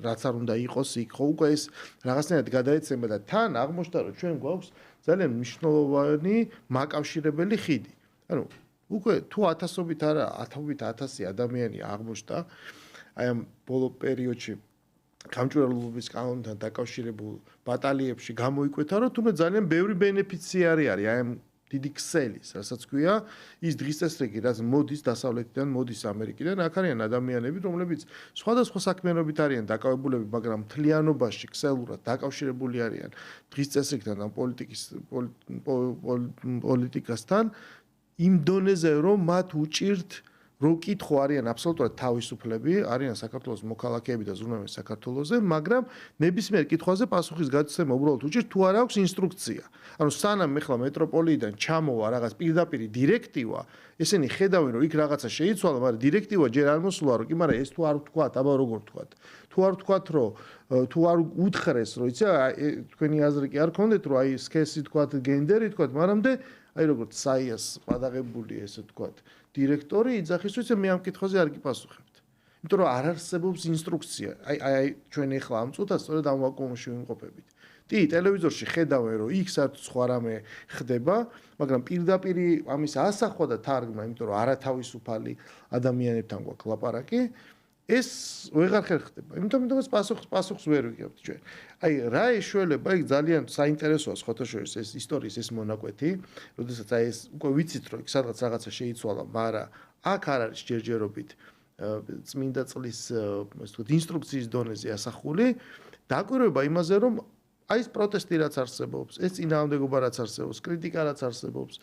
რაც არ უნდა იყოს იქ, ხო უკვე ეს რაღაცნაირად გადაეცემა და თან აღმოჩნდა რომ ჩვენ გვაქვს ძალიან მნიშვნელოვანი მაკავშირებელი ხიდი. ანუ უკვე თუ ათასობით არა, ათობით ათასი ადამიანი აღმოჩნდა აი ამ ბოლო პერიოდში გამჭვირვალობის კანონთან დაკავშირებულ ბატალიებში გამოიკვეთა, რომ თუნდაც ძალიან ბევრი ბენეფიციარი არის აი ამ დიდი ქსელის, რასაც ქვია, ის დღის წესრიგი, რაც მოდის დასავლეთიდან, მოდის ამერიკიდან, აქ არიან ადამიანები, რომლებიც სხვადასხვა საქმიანობით არიან დაკავებულები, მაგრამ მთლიანობაში ქსელურად დაკავშირებული არიან დღის წესრიგთან და პოლიტიკასთან, იმ დონეზე, რომ მათ უჭირთ რო კითხო არიან აბსოლუტურად თავისუფლები, არიან საქართველოს მოქალაქეები და ზრუნავენ საქართველოზე, მაგრამ ნებისმიერ კითხვაზე პასუხის გაცემა უბრალოდ უჭირთ თუ არ აქვს ინსტრუქცია. ანუ სანამ ეხლა მეტროპოლიტიდან ჩამოვა რაღაც პირდაპირი დირექტივა, ესენი ხედავენ რომ იქ რაღაცა შეიცვალა, მაგრამ დირექტივა ჯერ არ მოსულა რომ კი, მაგრამ ეს თუ არ ვთქვათ, აბა როგორ ვთქვათ? თუ არ ვთქვათ რომ თუ არ უთხრეს რომ იცი, თქვენი აზრი კი არ გქონდეთ რომ აი სქესი ვთქვათ, გენდერი ვთქვათ, მანამდე აი როგორც საიას პადაღებული ესე ვთქვათ დირექტორი იძახის, რომ მე ამ კითხვაზე არ გიპასუხებთ. იმიტომ რომ არ არსებობს ინსტრუქცია. აი ჩვენ ახლა ამ წუთას სწორედ ამ ვაკუუმში ვიმყოფებით. კი, ტელევიზორში ხედავენ რომ იქ საერთოდ სხვა რამე ხდება, მაგრამ პირდაპირ ამის ასახვა და თარგმნა, იმიტომ რომ არათავისუფალი ადამიანებთან გვაქვს ლაპარაკი, ეს ვეღარ ხერხდება. იმიტომ რომ პასუხს ვერ ვიგებთ ჩვენ. აი რა ეშველება, იქ ძალიან საინტერესოა სხვათა შორის ეს ისტორიის ეს მონაკვეთი, როდესაც აი ეს უკვე ვიცით რომ იქ სადღაც რაღაცა შეიცვალა, მაგრამ აქ არ არის ჯერჯერობით წმინდა წყლის ასე ვთქვათ ინსტრუქციის დონეზე ასახული, დაკვირვება იმაზე რომ აი ეს პროტესტი რაც არსებობს, ეს წინააღმდეგობა რაც არსებობს, კრიტიკა რაც არსებობს,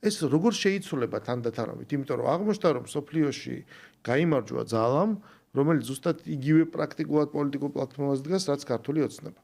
ეს როგორ შეიცვლება თანდათანობით, იმიტომ რომ აღმოჩნდა რომ სოფლიოში გაიმარჯვა ძალამ, რომელიც ზუსტად იგივე პრაქტიკულად პოლიტიკურ პლატფორმაზე დგას, რაც ქართული ოცნება.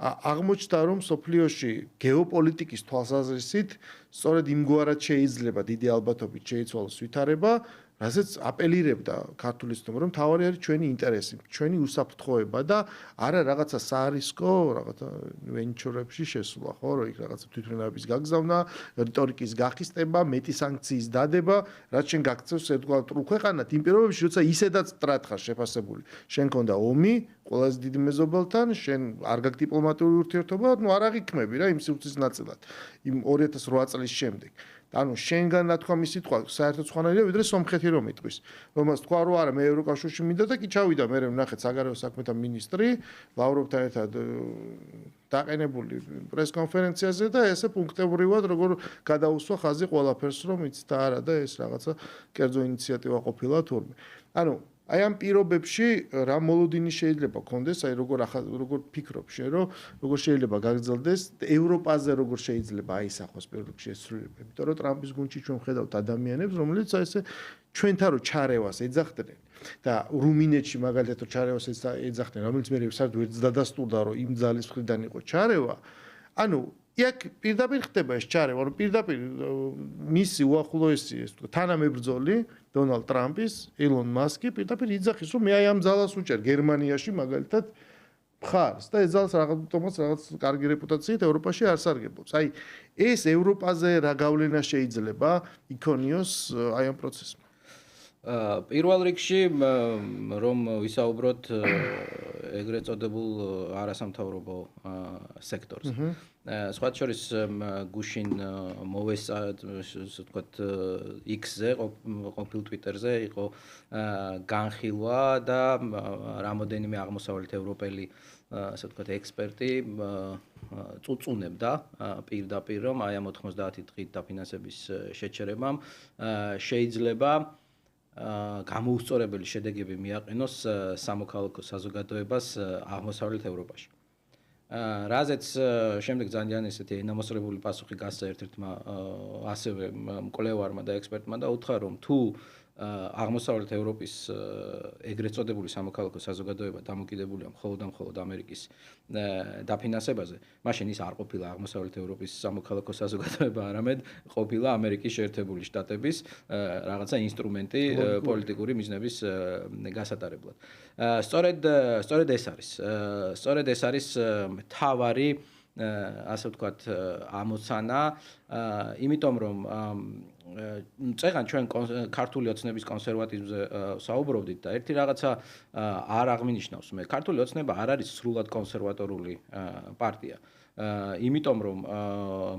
აღმოჩნდა რომ სოფლიოში გეოპოლიტიკის თვალსაზრისით სწორედ იმგვარად შეიძლება დიდი ალბათობით შეიცვალოს ვითარება, რასაც აპელირებდა ქართული ოცნება, რომ თავარი არის ჩვენი ინტერესი, ჩვენი უსაფრთხოება და არა რაღაცა საარისკო, რაღაცა ვენჩურებში შესვლა, ხო, რომ იქ რაღაცა თვითმფრინავების გაგზავნა, რიტორიკის გახისტება, მეტი სანქციის დადება, რაც შენ გაქცევს ერთგვარად ტრულ ქვეყანად, იმ პირობებში, როცა ისედაც მტრად ხარ შეფასებული. შენ ქონდა ომი, ყველაზე დიდი მეზობელთან, შენ არ გაქვს დიპლომატიური ურთიერთობა, ნუ არ აღიქმები რა იმ სივრცის ნაწილად, იმ 2008 წლის შემდეგ. ანუ შენგან ნათქვამი სიტყვა საერთოდ სხვანაირია, ვიდრე სომხეთი რომ იტყვის. რომელს თქვა რომ არა, მე ევროკავშირში მინდა და კი ჩავიდა, მე ვნახეთ საგარეო საქმეთა მინისტრი ლავროვთან ერთად დაყენებული პრესკონფერენციაზე და ესე პუნქტებრივად როგორ გადაუსვა ხაზი ყველაფერს, რომ იცით არა და ეს რაღაცა კერძო ინიციატივა ყოფილა თურმე. ანუ აი ამ პირობებში რა მოლოდინი შეიძლება გქონდეს, აი როგორ ფიქრობ შენ, რომ როგორ შეიძლება გაგრძელდეს ევროპაზე როგორ შეიძლება აისახოს პირველ რიგში ეს ცვლილებები, იმიტომ რომ ტრამპის გუნდში ჩვენ ხედავთ ადამიანებს, რომლებიც აი ესე ჩვენთან რო ჩარევას ეძახდნენ და რუმინეთში მაგალითად რო ჩარევას ეძახდნენ, რომელიც მე საერთოდ ვერც დადასტურდა, რომ იმ ძალის მხრიდან იყო ჩარევა, ანუ იქ პირდაპირ ხდება ეს ჩარევა, რომ პირდაპირ მისი უახლოესი ეს თანამებრძოლი დონალდ ტრამპის, ილონ მასკი პირდაპირ იძახის, რომ მე აი ამ ძალას უჭერ გერმანიაში მაგალითად მხარს და ეს ძალას რაღაც კარგი რეპუტაციით ევროპაში არ სარგებლობს. აი ეს ევროპაზე რა გავლენა შეიძლება იქონიოს აი ამ პროცესმა. პირველ რიგში რომ ვისაუბროთ ეგრეთ წოდებულ არასამთავრობო სექტორს. სხვა შორის გუშინ მოვესწა ასე ვთქვათ X-ზე, ყოფილ Twitter-ზე იყო განხილვა და რამოდენიმე აღმოსავლეთ ევროპელი ასე ვთქვათ ექსპერტი წუწუნებდა პირდაპირ რომ აი ამ 90 დღით დაფინანსების შეჩერებამ შეიძლება გამოუსწორებელი შედეგები მიაყენოს სამოქალაქო საზოგადოებას აღმოსავლეთ ევროპაში. რაზეც შემდეგ ძალიან ესეთი ენამოსრებული პასუხი გასცა ერთ-ერთმა ასევე მკვლევარმა და ექსპერტმა და უთხრა რომ თუ აღმოსავლეთ ევროპის ეგრეთ წოდებული სამოქალაქო საზოგადოება დამოკიდებულია მხოლოდ და მხოლოდ ამერიკის დაფინანსებაზე, მაშინ ის არ ყოფილა აღმოსავლეთ ევროპის სამოქალაქო საზოგადოება, არამედ ყოფილა ამერიკის შეერთებული შტატების რაღაცა ინსტრუმენტი პოლიტიკური მიზნების გასატარებლად. სწორედ ეს არის მთავარი ასე ვთქვათ ამოცანა, იმიტომ რომ წეგან ჩვენ ქართული ოცნების კონსერვატიზმზე საუბრობდით და ერთი რაღაცა არ აღმინიშნავს მე. ქართული ოცნება არ არის სრულად კონსერვატორული პარტია. იმიტომ რომ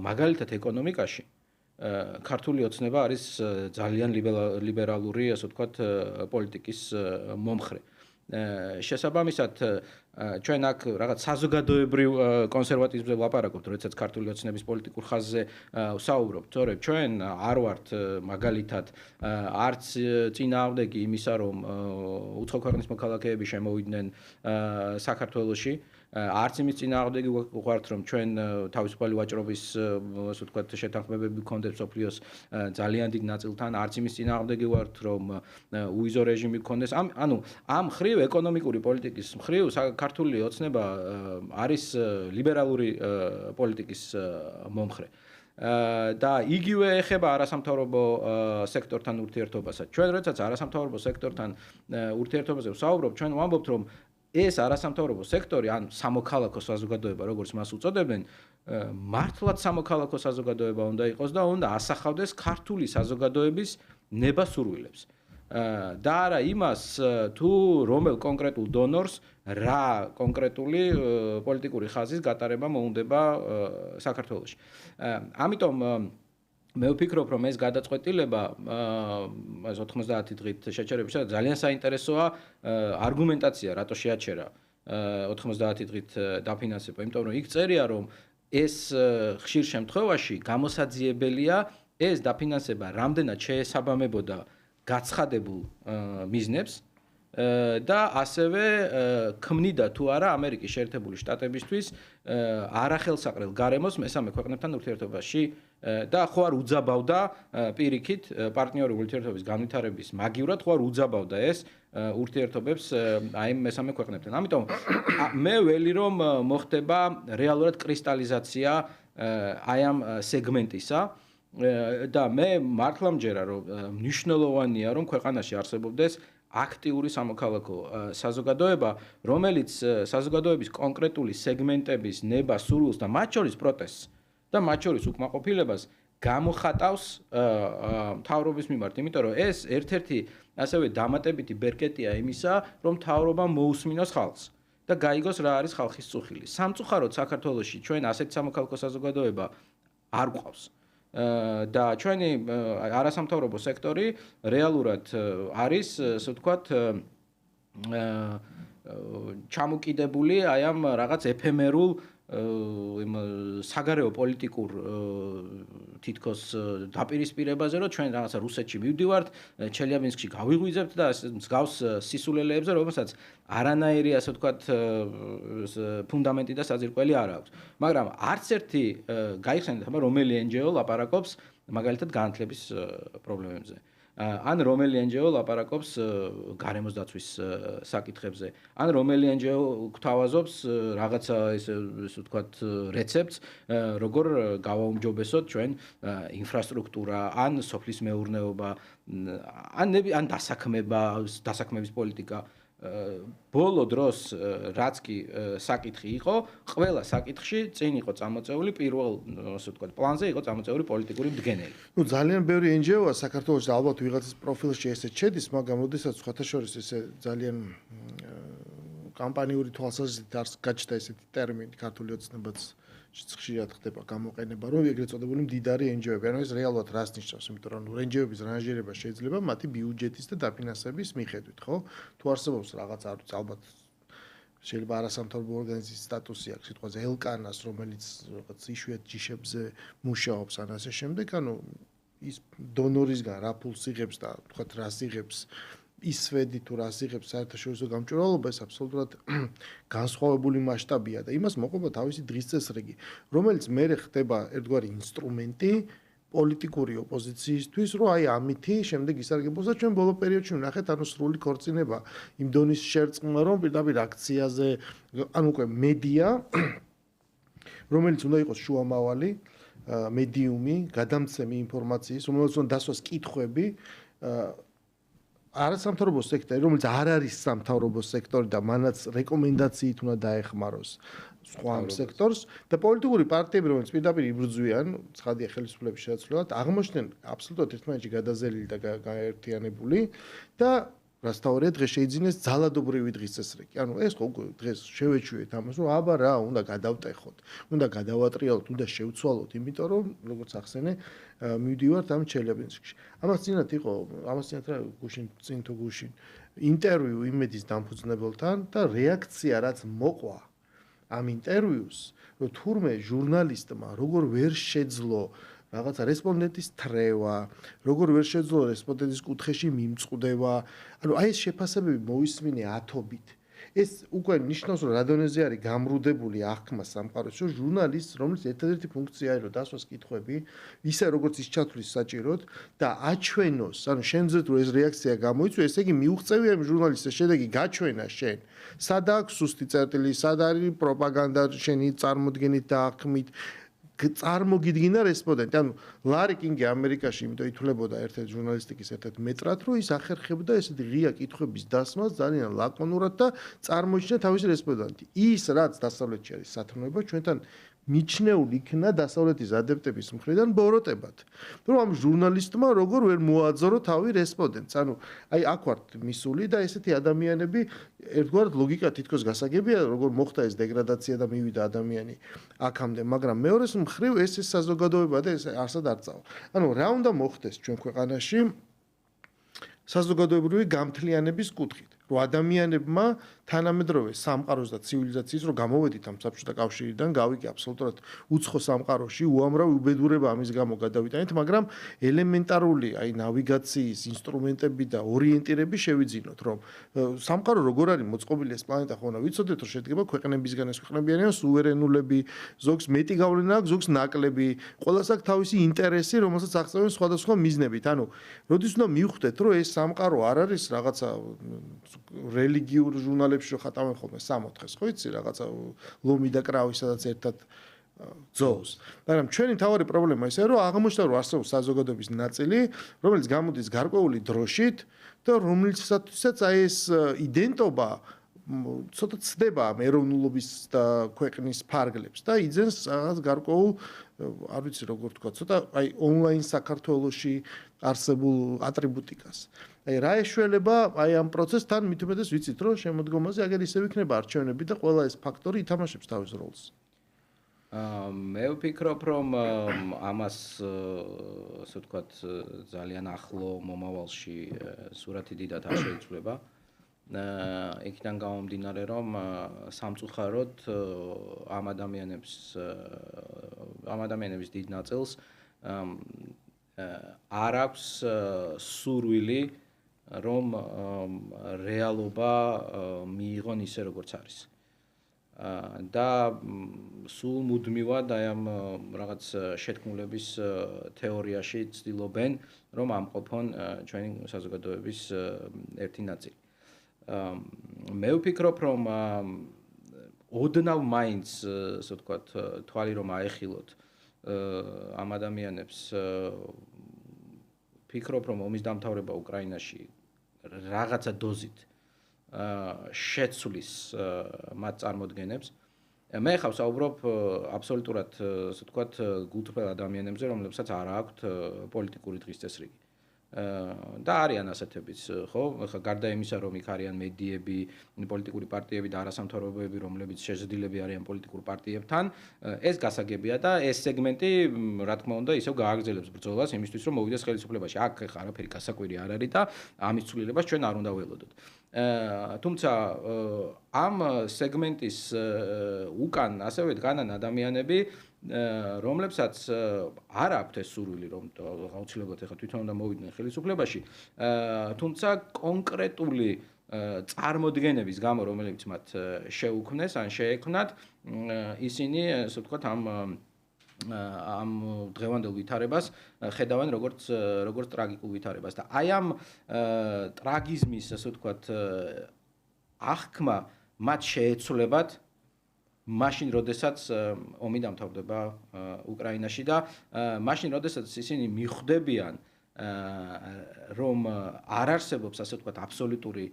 მაგალითად ეკონომიკაში ქართული ოცნება არის ძალიან ლიბერალური, ასე ვთქვათ, პოლიტიკის მომხრე. შესაბამისად ჩვენ აქ რაღაც საზოგადოებრივ კონსერვატიზმზე ვლაპარაკობთ, როდესაც ქართული ოცნების პოლიტიკურ ხაზზე ვსაუბრობთ. თორემ ჩვენ არ ვართ მაგალითად არც წინააღმდეგი იმისა, რომ უცხო ქვეყნის მოქალაქეები შემოვიდნენ საქართველოში, არც იმის წინააღმდეგი ვართ, რომ ჩვენ თავისუფალი ვაჭრობის, ასე ვთქვათ, შეთანხმებები გქონდეთ მსოფლიოს ძალიან დიდ ნაწილთან, არც იმის წინააღმდეგი ვართ, რომ უიზო რეჟიმი გქონდეს. ანუ ამ მხრივ ეკონომიკური პოლიტიკის მხრივ ქართული ოცნება არის ლიბერალური პოლიტიკის მომხრე. და იგივე ეხება არასამთავრობო სექტორთან ურთიერთობასაც. ჩვენ როდესაც არასამთავრობო სექტორთან ურთიერთობაზე ვსაუბრობთ, ჩვენ ვამბობთ, რომ ეს არასამთავრობო სექტორი, ან სამოქალაქო საზოგადოება, როგორც მას უწოდებენ, მართლაც სამოქალაქო საზოგადოება უნდა იყოს და უნდა ასახავდეს ქართული საზოგადოების ნება-სურვილებს. და არა იმას, თუ რომელ კონკრეტულ დონორს რა კონკრეტული პოლიტიკური ხაზის გატარება მოუნდება საქართველოში. ამიტომ მე ვფიქრობ, რომ ეს გადაწყვეტილება 90 დღით შეჩერების შემდეგ ძალიან საინტერესოა არგუმენტაცია, რატო შეაჩერა 90 დღით დაფინანსება, იმიტომ რომ იქ წერია, რომ ეს ხშირ შემთხვევაში გამოსაძიებელია ეს დაფინანსება რამდენად შეესაბამებოდა გაცხადებულ მიზნებს და ასევე ქმნიდა თუ არა ამერიკის შეერთებული შტატებისთვის არახელსაყრელ გარემოს მესამე ქვეყნებთან ურთიერთობაში და ხო არ უძაბავდა პირიქით პარტნიორული ურთიერთობის განვითარების მაგივრად ხო არ უძაბავდა ეს ურთიერთობებს აი მესამე ქვეყნებთან. ამიტომ მე ველი რომ მოხდება რეალურად კრისტალიზაცია აი ამ სეგმენტისა და მე მართლა მჯერა რომ მნიშვნელოვანია რომ ქვეყანაში არსებობდეს აქტიური სამოქალაქო საზოგადოება, რომელიც საზოგადოების კონკრეტული სეგმენტების ნება, სურვილს და მათ შორის პროტესტს და მათ შორის უკმაყოფილებას გამოხატავს მთავრობის მიმართ, იმიტომ რომ ეს ერთ-ერთი ასევე დამატებითი ბერკეტია იმისა, რომ მთავრობა მოусმინოს ხალხს და გაიგოს რა არის ხალხის წუხილი. სამწუხაროდ საქართველოში ჩვენ ასეთი სამოქალაქო საზოგადოება არ გვყავს. და ჩვენი არასამთავრობო სექტორი რეალურად არის, ასე ვთქვათ, ჩამოკიდებული აი ამ რაღაც ეფემერულ საგარეო პოლიტიკურ თითქოს დაპირისპირებაზე, რომ ჩვენ რაღაცა რუსეთში მივდივართ, ჩელიაბინსკში გავიღვიძებთ და მსგავს სისულელეებზე, რომელსაც არანაირი, ასე ვთქვათ, ფუნდამენტი და საძირკველი არ აქვს. მაგრამ არც ერთი გაიხსენეთ, რომელი NGO ლაპარაკობს მაგალითად განათლების პრობლემებზე. ან რომელი NGO ლაპარაკობს გარემოს დაცვის საკითხებზე, ან რომელი NGO გვთავაზობს რაღაცა ესე ვთქვათ რეცეპტს, როგორ გავაუმჯობესოთ ჩვენ ინფრასტრუქტურა, ან სოფლის მეურნეობა, ან დასაქმების პოლიტიკა. ბოლო დროს რაც კი საკითხი იყო, ყველა საკითხში წინ იყო წამოწეული პირველ, ასე ვთქვათ, პლანზე იყო წამოწეული პოლიტიკური მდგენელი. ნუ ძალიან ბევრი NGO-ა საქართველოში ალბათ ვიღაცის პროფილში ესეც შედის, მაგრამ როდესაც სხვათა შორის ესე ძალიან კამპანიური თვალსაზრისით არის გაჩნდა ესეთი ტერმინი ქართული ოცნებაც ხშირად ხდება გამოყენება, რომ ეგრეთ წოდებული მდიდარი NGO-ები, ანუ ეს რეალურად რას ნიშნავს, იმიტომ რომ NGO-ების რანჟირება შეიძლება მათი ბიუჯეტის და დაფინანსების მიხედვით, ხო? თუ არსებობს რაღაც ალბათ შეიძლება არასამთავრობო ორგანიზაციის სტატუსი აქვს, სიტყვაზე ელკანას, რომელიც რაღაც იშვიათ ჯიშებზე მუშაობს ან ასე შემდეგ, ანუ ის დონორისგან რა ფულს იღებს და თქვათ რას იღებს ისვედი თუ რას იღებს საერთაშორისო გამჭვირვალობა, ეს აბსოლუტურად განსხვავებული მასშტაბია და იმას მოყვება თავისი დღის წესრიგი, რომელიც მერე ხდება ერთგვარი ინსტრუმენტი პოლიტიკური ოპოზიციისთვის, რომ აი ამითი შემდეგ ისარგებლოს და ჩვენ ბოლო პერიოდში ვნახეთ ანუ სრული ქორწინება იმ დონის შერწყმა, რომ პირდაპირ აქციაზე, ანუ უკვე მედია, რომელიც უნდა იყოს შუამავალი, მედიუმი, გადამცემი ინფორმაციის, რომელიც უნდა დასვას კითხვები, არასამთავრობო სექტორი, რომელიც არ არის სამთავრობო სექტორი და მანაც რეკომენდაციით უნდა დაეხმაროს სხვა სექტორს და პოლიტიკური პარტიები, რომელიც პირდაპირ იბრძვიან, ცხადია ხელისუფლების შეცვლილად, აღმოჩნდნენ აბსოლუტურად ერთმანეთში გადაზელილი და გაერთიანებული და რასთავარია დღეს შეიძინეს ძალადობრივი დღის წესრიგი. ანუ ეს ხო დღეს შევეჩვიეთ ამას, რომ აბა რა, უნდა გადავტეხოთ, უნდა გადავატრიალოთ, უნდა შევცვალოთ, იმიტომ რომ როგორც ახსენე, მივდივართ ამ ჩელიაბინსკში. ამას წინათ იყო, ამას წინათ რა წინ თუ გუშინ ინტერვიუ იმედის დამფუძნებელთან და რეაქცია რაც მოყვა ამ ინტერვიუს, რომ თურმე ჟურნალისტმა როგორ ვერ შეძლო რაღაცა რესპონდენტის თრევა, როგორ ვერ შეძლო რესპონდენტის კუთხეში მიმწყდება, ანუ აი ეს შეფასებები მოვისმინე ათობით. ეს უკვე ნიშნავს, რომ რა დონეზე არის გამრუდებული აღქმა სამყაროში, რომ ჟურნალისტს, რომელიც ერთადერთი ფუნქცია არის, რომ დასვას კითხვები, ისე როგორც ის ჩათვლის საჭიროდ და აჩვენოს, ანუ შენზე თუ ეს რეაქცია გამოიწვია, ესე იგი მიუღწევია იმ ჟურნალისტის შედეგი გაჩვენა შენ. სად აქვს სუსტი წერტილი, სად არის პროპაგანდა შენი წარმოდგენით და აღქმით წარმოგიდგინა რესპონდენტი. ანუ ლარი კინგი ამერიკაში იმიტომ ითვლებოდა ერთ-ერთ ჟურნალისტიკის ერთ-ერთ მეტრად, რომ ის ახერხებდა ესეთი ღია კითხვების დასმას ძალიან ლაკონურად და წარმოიჩინა თავისი რესპონდენტი. ის რაც დასავლეთში არის სათნოება, ჩვენთან მიჩნეულ იქნა დასავლეთის ადეპტების მხრიდან ბოროტებად. რომ ამ ჟურნალისტმა როგორ ვერ მოაძრო თავი რესპონდენტს. ანუ აი აქ ვართ მისული და ესეთი ადამიანები ერთგვარად ლოგიკა თითქოს გასაგებია, როგორ მოხდა ეს დეგრადაცია და მივიდა ადამიანი აქამდე, მაგრამ მეორეს მხრივ ეს საზოგადოება და ეს არსად არ წავა. ანუ რა უნდა მოხდეს ჩვენ ქვეყანაში საზოგადოებრივი გამთლიანების კუთხით, რომ ადამიანებმა თანამედროვე სამყაროს და ცივილიზაციის რომ გამოვედით ამ საბჭოთა კავშირიდან, გავიგე აბსოლუტურად უცხო სამყაროში, უამრავი უბედურება ამის გამო გადავიტანეთ, მაგრამ ელემენტარული აი ნავიგაციის ინსტრუმენტები და ორიენტირები შევიძინოთ, რომ სამყარო როგორ არის მოწყობილი ეს პლანეტა, ხო უნდა ვიცოდეთ, რომ შედგება ქვეყნებისგან, ეს ქვეყნები არიან სუვერენულები, ზოგს მეტი გავლენა აქვს, ზოგს ნაკლები, ყველას აქვს თავისი ინტერესი, რომელსაც აღწევენ სხვადასხვა მიზნებით. ანუ როდის უნდა მივხვდეთ, რომ ეს სამყარო არ არის რაღაცა რელიგიურ ჟურნალებში რო ხატავენ ხოლმე 6-4-ს, ხო იცი, რაღაცა ლომი და კრავი სადაც ერთად ძოვს. მაგრამ ჩვენი მთავარი პრობლემა ისაა, რომ აღმოჩნდა, რომ არსებობს საზოგადოების ნაწილი, რომელიც გამოდის გარკვეული დროშით და რომელიცაც აი ეს იდენტობა ცოტა ცდება ამ ეროვნულობის და ქვეყნის ფარგლებს და იძენს რაღაც გარკვეულ, არ ვიცი როგორ თქვა, ცოტა აი ონლაინ საქართველოში არსებულ ატრიბუტიკას. აი რა ეშველება აი ამ პროცესთან მით უმეტეს ვიცით, რომ შემოდგომაზე აგერ ისევ იქნება არჩევნები და ყველა ეს ფაქტორი ითამაშებს თავის როლს. მე ვფიქრობ, რომ ამას ასე ვთქვათ ძალიან ახლო მომავალში სურათი დიდად არ შეიცვლება. იქიდან გამომდინარე, რომ სამწუხაროდ ამ ადამიანების დიდ ნაწილს არ აქვს სურვილი, რომ რეალობა მიიღონ ისე როგორც არის. და სულ მუდმივად აი ამ რაღაც შეთქმულების თეორიაში ცდილობენ, რომ ამყოფონ ჩვენი საზოგადოების ერთი ნაწილი. მე ვფიქრობ, რომ ოდნავ მაინც, ასე ვთქვათ, თვალი რომ აეხილოთ ამ ადამიანებს, ვფიქრობ, რომ ომის დამთავრება უკრაინაში რაღაცა დოზით შეცვლის მათ წარმოდგენებს. მე ხავ საუბრობ აბსოლუტურად, ასე ვთქვათ, გულწრფელ ადამიანებზე, რომლებსაც არ აქვთ პოლიტიკური დღის წესრიგი. და არიან ასეთებიც, ხო? ხა გარდა იმისა, რომ იქ არიან მედიები, პოლიტიკური პარტიები და არასამთავრობოები, რომლებიც შეზრდილები არიან პოლიტიკურ პარტიებთან, ეს გასაგებია და ეს სეგმენტი, რა თქმა უნდა, ისევ გააგრძელებს ბრძოლას იმისთვის, რომ მოვიდეს ხელისუფლებაში. აქ ხა არაფერი გასაკვირი არ არის და ამის ცვლილებას ჩვენ არ უნდა ველოდოთ. თუმცა ამ სეგმენტის უკან ასევე დგანან ადამიანები რომლებსაც არ აქვთ ეს სურვილი, რომ აუცილებლად ეხლა თვითონ უნდა მოვიდნენ ხელისუფლებაში, თუმცა კონკრეტული წარმოდგენების გამო, რომელიც მათ შეუქმნეს ან შეექმნათ, ისინი, ასე ვთქვათ, ამ დღევანდელ ვითარებას ხედავენ როგორც ტრაგიკულ ვითარებას და აი ამ ტრაგიზმის, ასე ვთქვათ, აღქმა მათ შეეცვლებათ მაშინ, როდესაც ომი დამთავრდება უკრაინაში და მაშინ, როდესაც ისინი მიხვდებიან, რომ არ არსებობს, ასე ვთქვათ, აბსოლუტური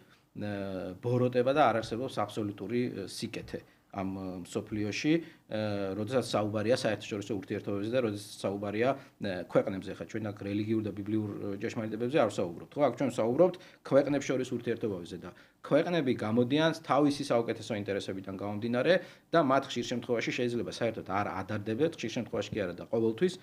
ბოროტება და არ არსებობს აბსოლუტური სიკეთე ამ მსოფლიოში, როდესაც საუბარია საერთაშორისო ურთიერთობებზე და როდესაც საუბარია ქვეყნებზე, ხა ჩვენ აქ რელიგიურ და ბიბლიურ ჭეშმარიტებებზე არ ვსაუბრობთ, ხო? აქ ჩვენ ვსაუბრობთ ქვეყნებს შორის ურთიერთობებზე და ქვეყნები გამოდიან თავისი საუკეთესო ინტერესებიდან გამომდინარე და მათ ხშირ შემთხვევაში შეიძლება საერთოდ არ ადარდებათ, ხშირ შემთხვევაში კი არა და ყოველთვის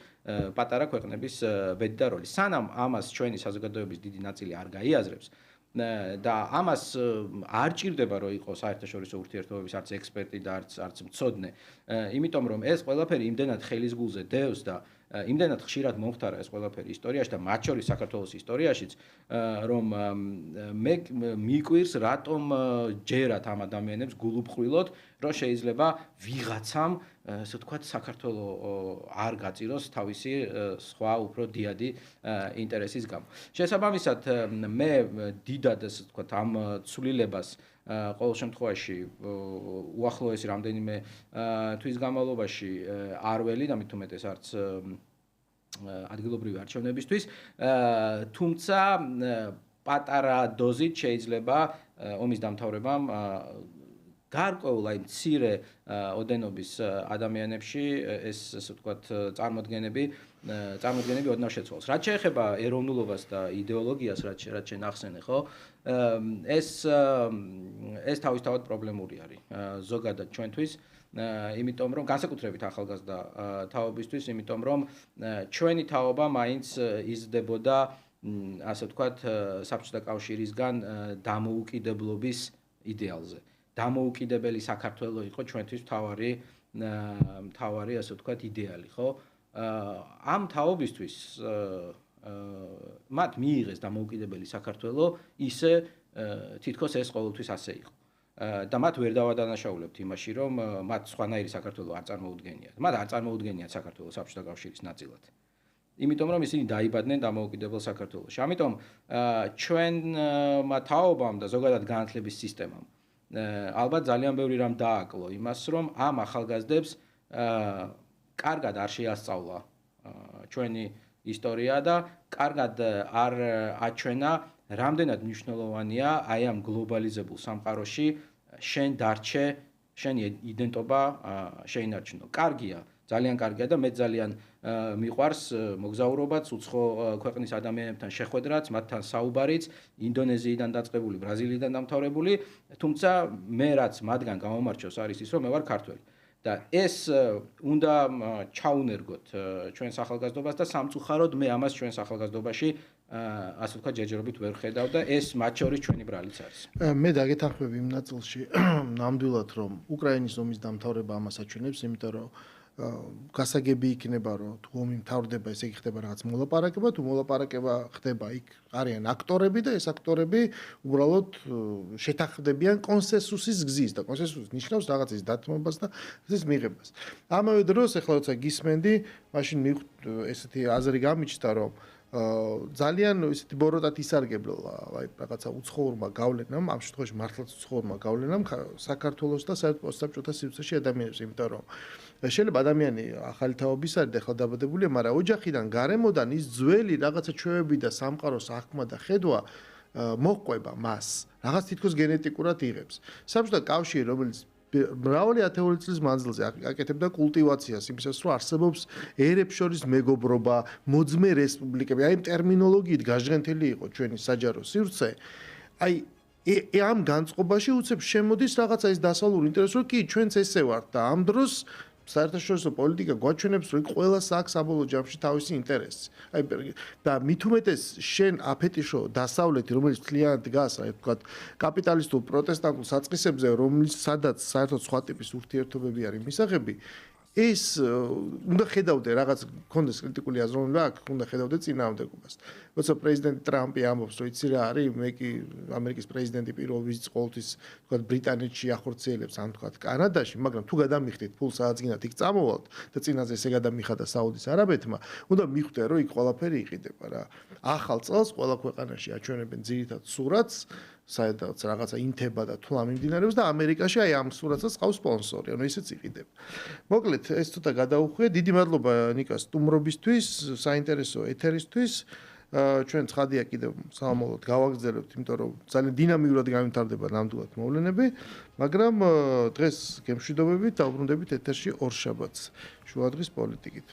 პატარა ქვეყნების ბედი და როლი. სანამ ამას ჩვენი საზოგადოების დიდი ნაწილი არ გაიაზრებს და ამას არ ჭირდება რომ იყოს საერთაშორისო ურთიერთობების არც ექსპერტი და არც მცოდნე, იმიტომ რომ ეს ყველაფერი იმდენად ხელის გულზე დევს და იმდენად ხშირად მომხდარა ეს ყველაფერი ისტორიაში და მათ შორის საქართველოს ისტორიაშიც, რომ მე მიკვირს რატომ ჯერათ ამ ადამიანებს გულუბრყვილოდ, რომ შეიძლება ვიღაცამ, ასე ვთქვათ, საქართველოს არ გაწიროს თავისი სხვა უფრო დიადი ინტერესის გამო. შესაბამისად, მე დიდად, ასე ვთქვათ, ამ ცვლილებას ყოველ შემთხვევაში უახლოესი რამდენიმე თვის განმავლობაში არ ველი და მით უმეტეს არც ადგილობრივი არჩევნებისთვის, თუმცა პატარა დოზით შეიძლება ომის დამთავრებამ გარკვეულ აი მცირე ოდენობის ადამიანებში ეს, ასე ვთქვათ, წარმოდგენები ოდნავ შეცვალოს. რაც შეეხება ეროვნულობას და იდეოლოგიას, რაც შენ ახსენე, ხო? ეს თავისთავად პრობლემური არის ზოგადად ჩვენთვის, იმიტომ რომ განსაკუთრებით ახალგაზრდა თაობისთვის, იმიტომ რომ ჩვენი თაობა მაინც იზრდებოდა, ასე ვთქვათ, საბჭოთა კავშირისგან დამოუკიდებლობის იდეალზე. დამოუკიდებელი საქართველო იყო ჩვენთვის მთავარი, ასე ვთქვათ, იდეალი, ხო? ამ თაობისთვის მათ მიიღეს დამოუკიდებელი საქართველო, ისე თითქოს ეს ყოველთვის ასე იყო. და მათ ვერ დავადანაშაულებთ იმაში, რომ მათ სხვანაირი საქართველო არ წარმოუდგენიათ. მათ არ წარმოუდგენიათ საქართველოს საბჭოთა კავშირის ნაწილად. იმიტომ რომ ისინი დაიბადნენ დამოუკიდებელ საქართველოში. ამიტომ ჩვენმა თაობამ და ზოგადად განათლების სისტემამ ალბათ ძალიან ბევრი რამ დააკლო იმას, რომ ამ ახალგაზრდებს კარგად არ შეასწავლა ჩვენი ისტორია და კარგად არ აჩვენა, რამდენად მნიშვნელოვანია აი ამ გლობალიზებულ სამყაროში შენ დარჩე, შენი იდენტობა შეინარჩუნო. კარგია, ძალიან კარგია და მე ძალიან მიყვარს მოგზაურობაც, უცხო ქვეყნის ადამიანებთან შეხვედრაც, მათთან საუბარიც, ინდონეზიიდან დაწყებული, ბრაზილიიდან დამთავრებული, თუმცა მე რაც მათგან გამომარჩევს არის ის, რომ მე ვარ ქართველი. და ეს უნდა ჩაუნერგოთ ჩვენს ახალგაზრდობას და სამწუხაროდ მე ამას ჩვენს ახალგაზრდობაში ასე ვთქვათ ჯერჯერობით ვერ ხედავ და ეს მათ შორის ჩვენი ბრალიც არის. მე დაგეთანხმები იმ ნაწილში ნამდვილად რომ უკრაინის ომის დამთავრება ამას აჩვენებს, იმიტომ რომ გასაგები იქნება რომ თუ ომი მთავრდება, ესე იგი ხდება რაღაც მოლაპარაკება, თუ მოლაპარაკება ხდება, იქ არიან აქტორები და ეს აქტორები უბრალოდ შეთანხმდებიან კონსენსუსის გზის და კონსენსუსი ნიშნავს რაღაცის დათმობას და ეს მიღებას. ამავე დროს ახლა როცა გისმენდი, მაშინ ესეთი აზრი გამიჩნდა რომ ძალიან ისეთი ბოროტად ისარგებლა აი რაღაცა უცხოურმა გავლენამ, ამ შემთხვევაში მართლაც უცხოურმა გავლენამ საქართველოს და საბჭოთა სივრცეში ადამიანებს, იმიტომ რომ შეიძლება ადამიანი ახალი თაობის არის და ახლა დაბადებულია, მაგრამ ოჯახიდან, გარემოდან ის ძველი რაღაცა ჩვევები და სამყაროს აღქმა და ხედვა მოჰყვება მას. რაღაც თითქოს გენეტიკურად იღებს. საბჭოთა კავშირი, რომელიც მრავალი ათეული წლის მანძილზე აკეთებდა კულტივაციას იმისას, რომ არსებობს ერებს შორის მეგობრობა, მოძმე რესპუბლიკები, აი ტერმინოლოგიით გაჟღენთილი იყო ჩვენი საჯარო სივრცე. აი ამ განწყობაში უცებ შემოდის რაღაცა ის დასავლური ინტერესი, რომ კი ჩვენც ესე ვართ და ამ დროს საერთაშორისო პოლიტიკა გვაჩვენებს, რომ ყველას აქვს საბოლოო ჯამში თავისი ინტერესი. აი და მით უმეტეს შენ აფეტიშო დასავლეთი, რომელიც მთლიანად დგას, აი ვთქვათ, კაპიტალისტურ პროტესტანტულ საწყისებზე, რომელიც სადაც საერთოდ სხვა ტიპის ურთიერთობები არის მისაღები, ეს უნდა ხედავდე რაღაც კონდეს კრიტიკული აზროვნება აქ უნდა ხედავდე წინააღმდეგობას. როცა პრეზიდენტ ტრამპი ამბობს, რომ იცი რა არის, მე კი ამერიკის პრეზიდენტი პირველ ვიზიტს ყოველთვის თქვა ბრიტანეთში ახორციელებს, ან თქვა კანადაში, მაგრამ თუ გადამიხდით ფულს აწინათ იქ წამოვალთ და წინაზე ესე გადამიხადა საუდის არაბეთმა, უნდა მიხვდე, რომ იქ ყველაფერი იყიდება რა. ახალ წელს ყველა ქვეყანაში აჩვენებენ ძირითად სურათს საერთოდ რაღაცა ინთება და თვლა მიმდინარეობს და ამერიკაში აი ამ სურათსაც ყავს სპონსორი, ანუ ისეც იყიდება. მოკლედ, ეს ცოტა გადაუხვია. დიდი მადლობა ნიკას სტუმრობისთვის, საინტერესო ეთერისთვის. ჩვენ ცხადია კიდევ სამომავლოდ გავაგრძელებთ, იმიტომ რომ ძალიან დინამიურად განვითარდება ნამდვილად მოვლენები, მაგრამ დღეს გემშვიდობებით დავბრუნდებით ეთერში ორშაბათს შუადღის პოლიტიკით.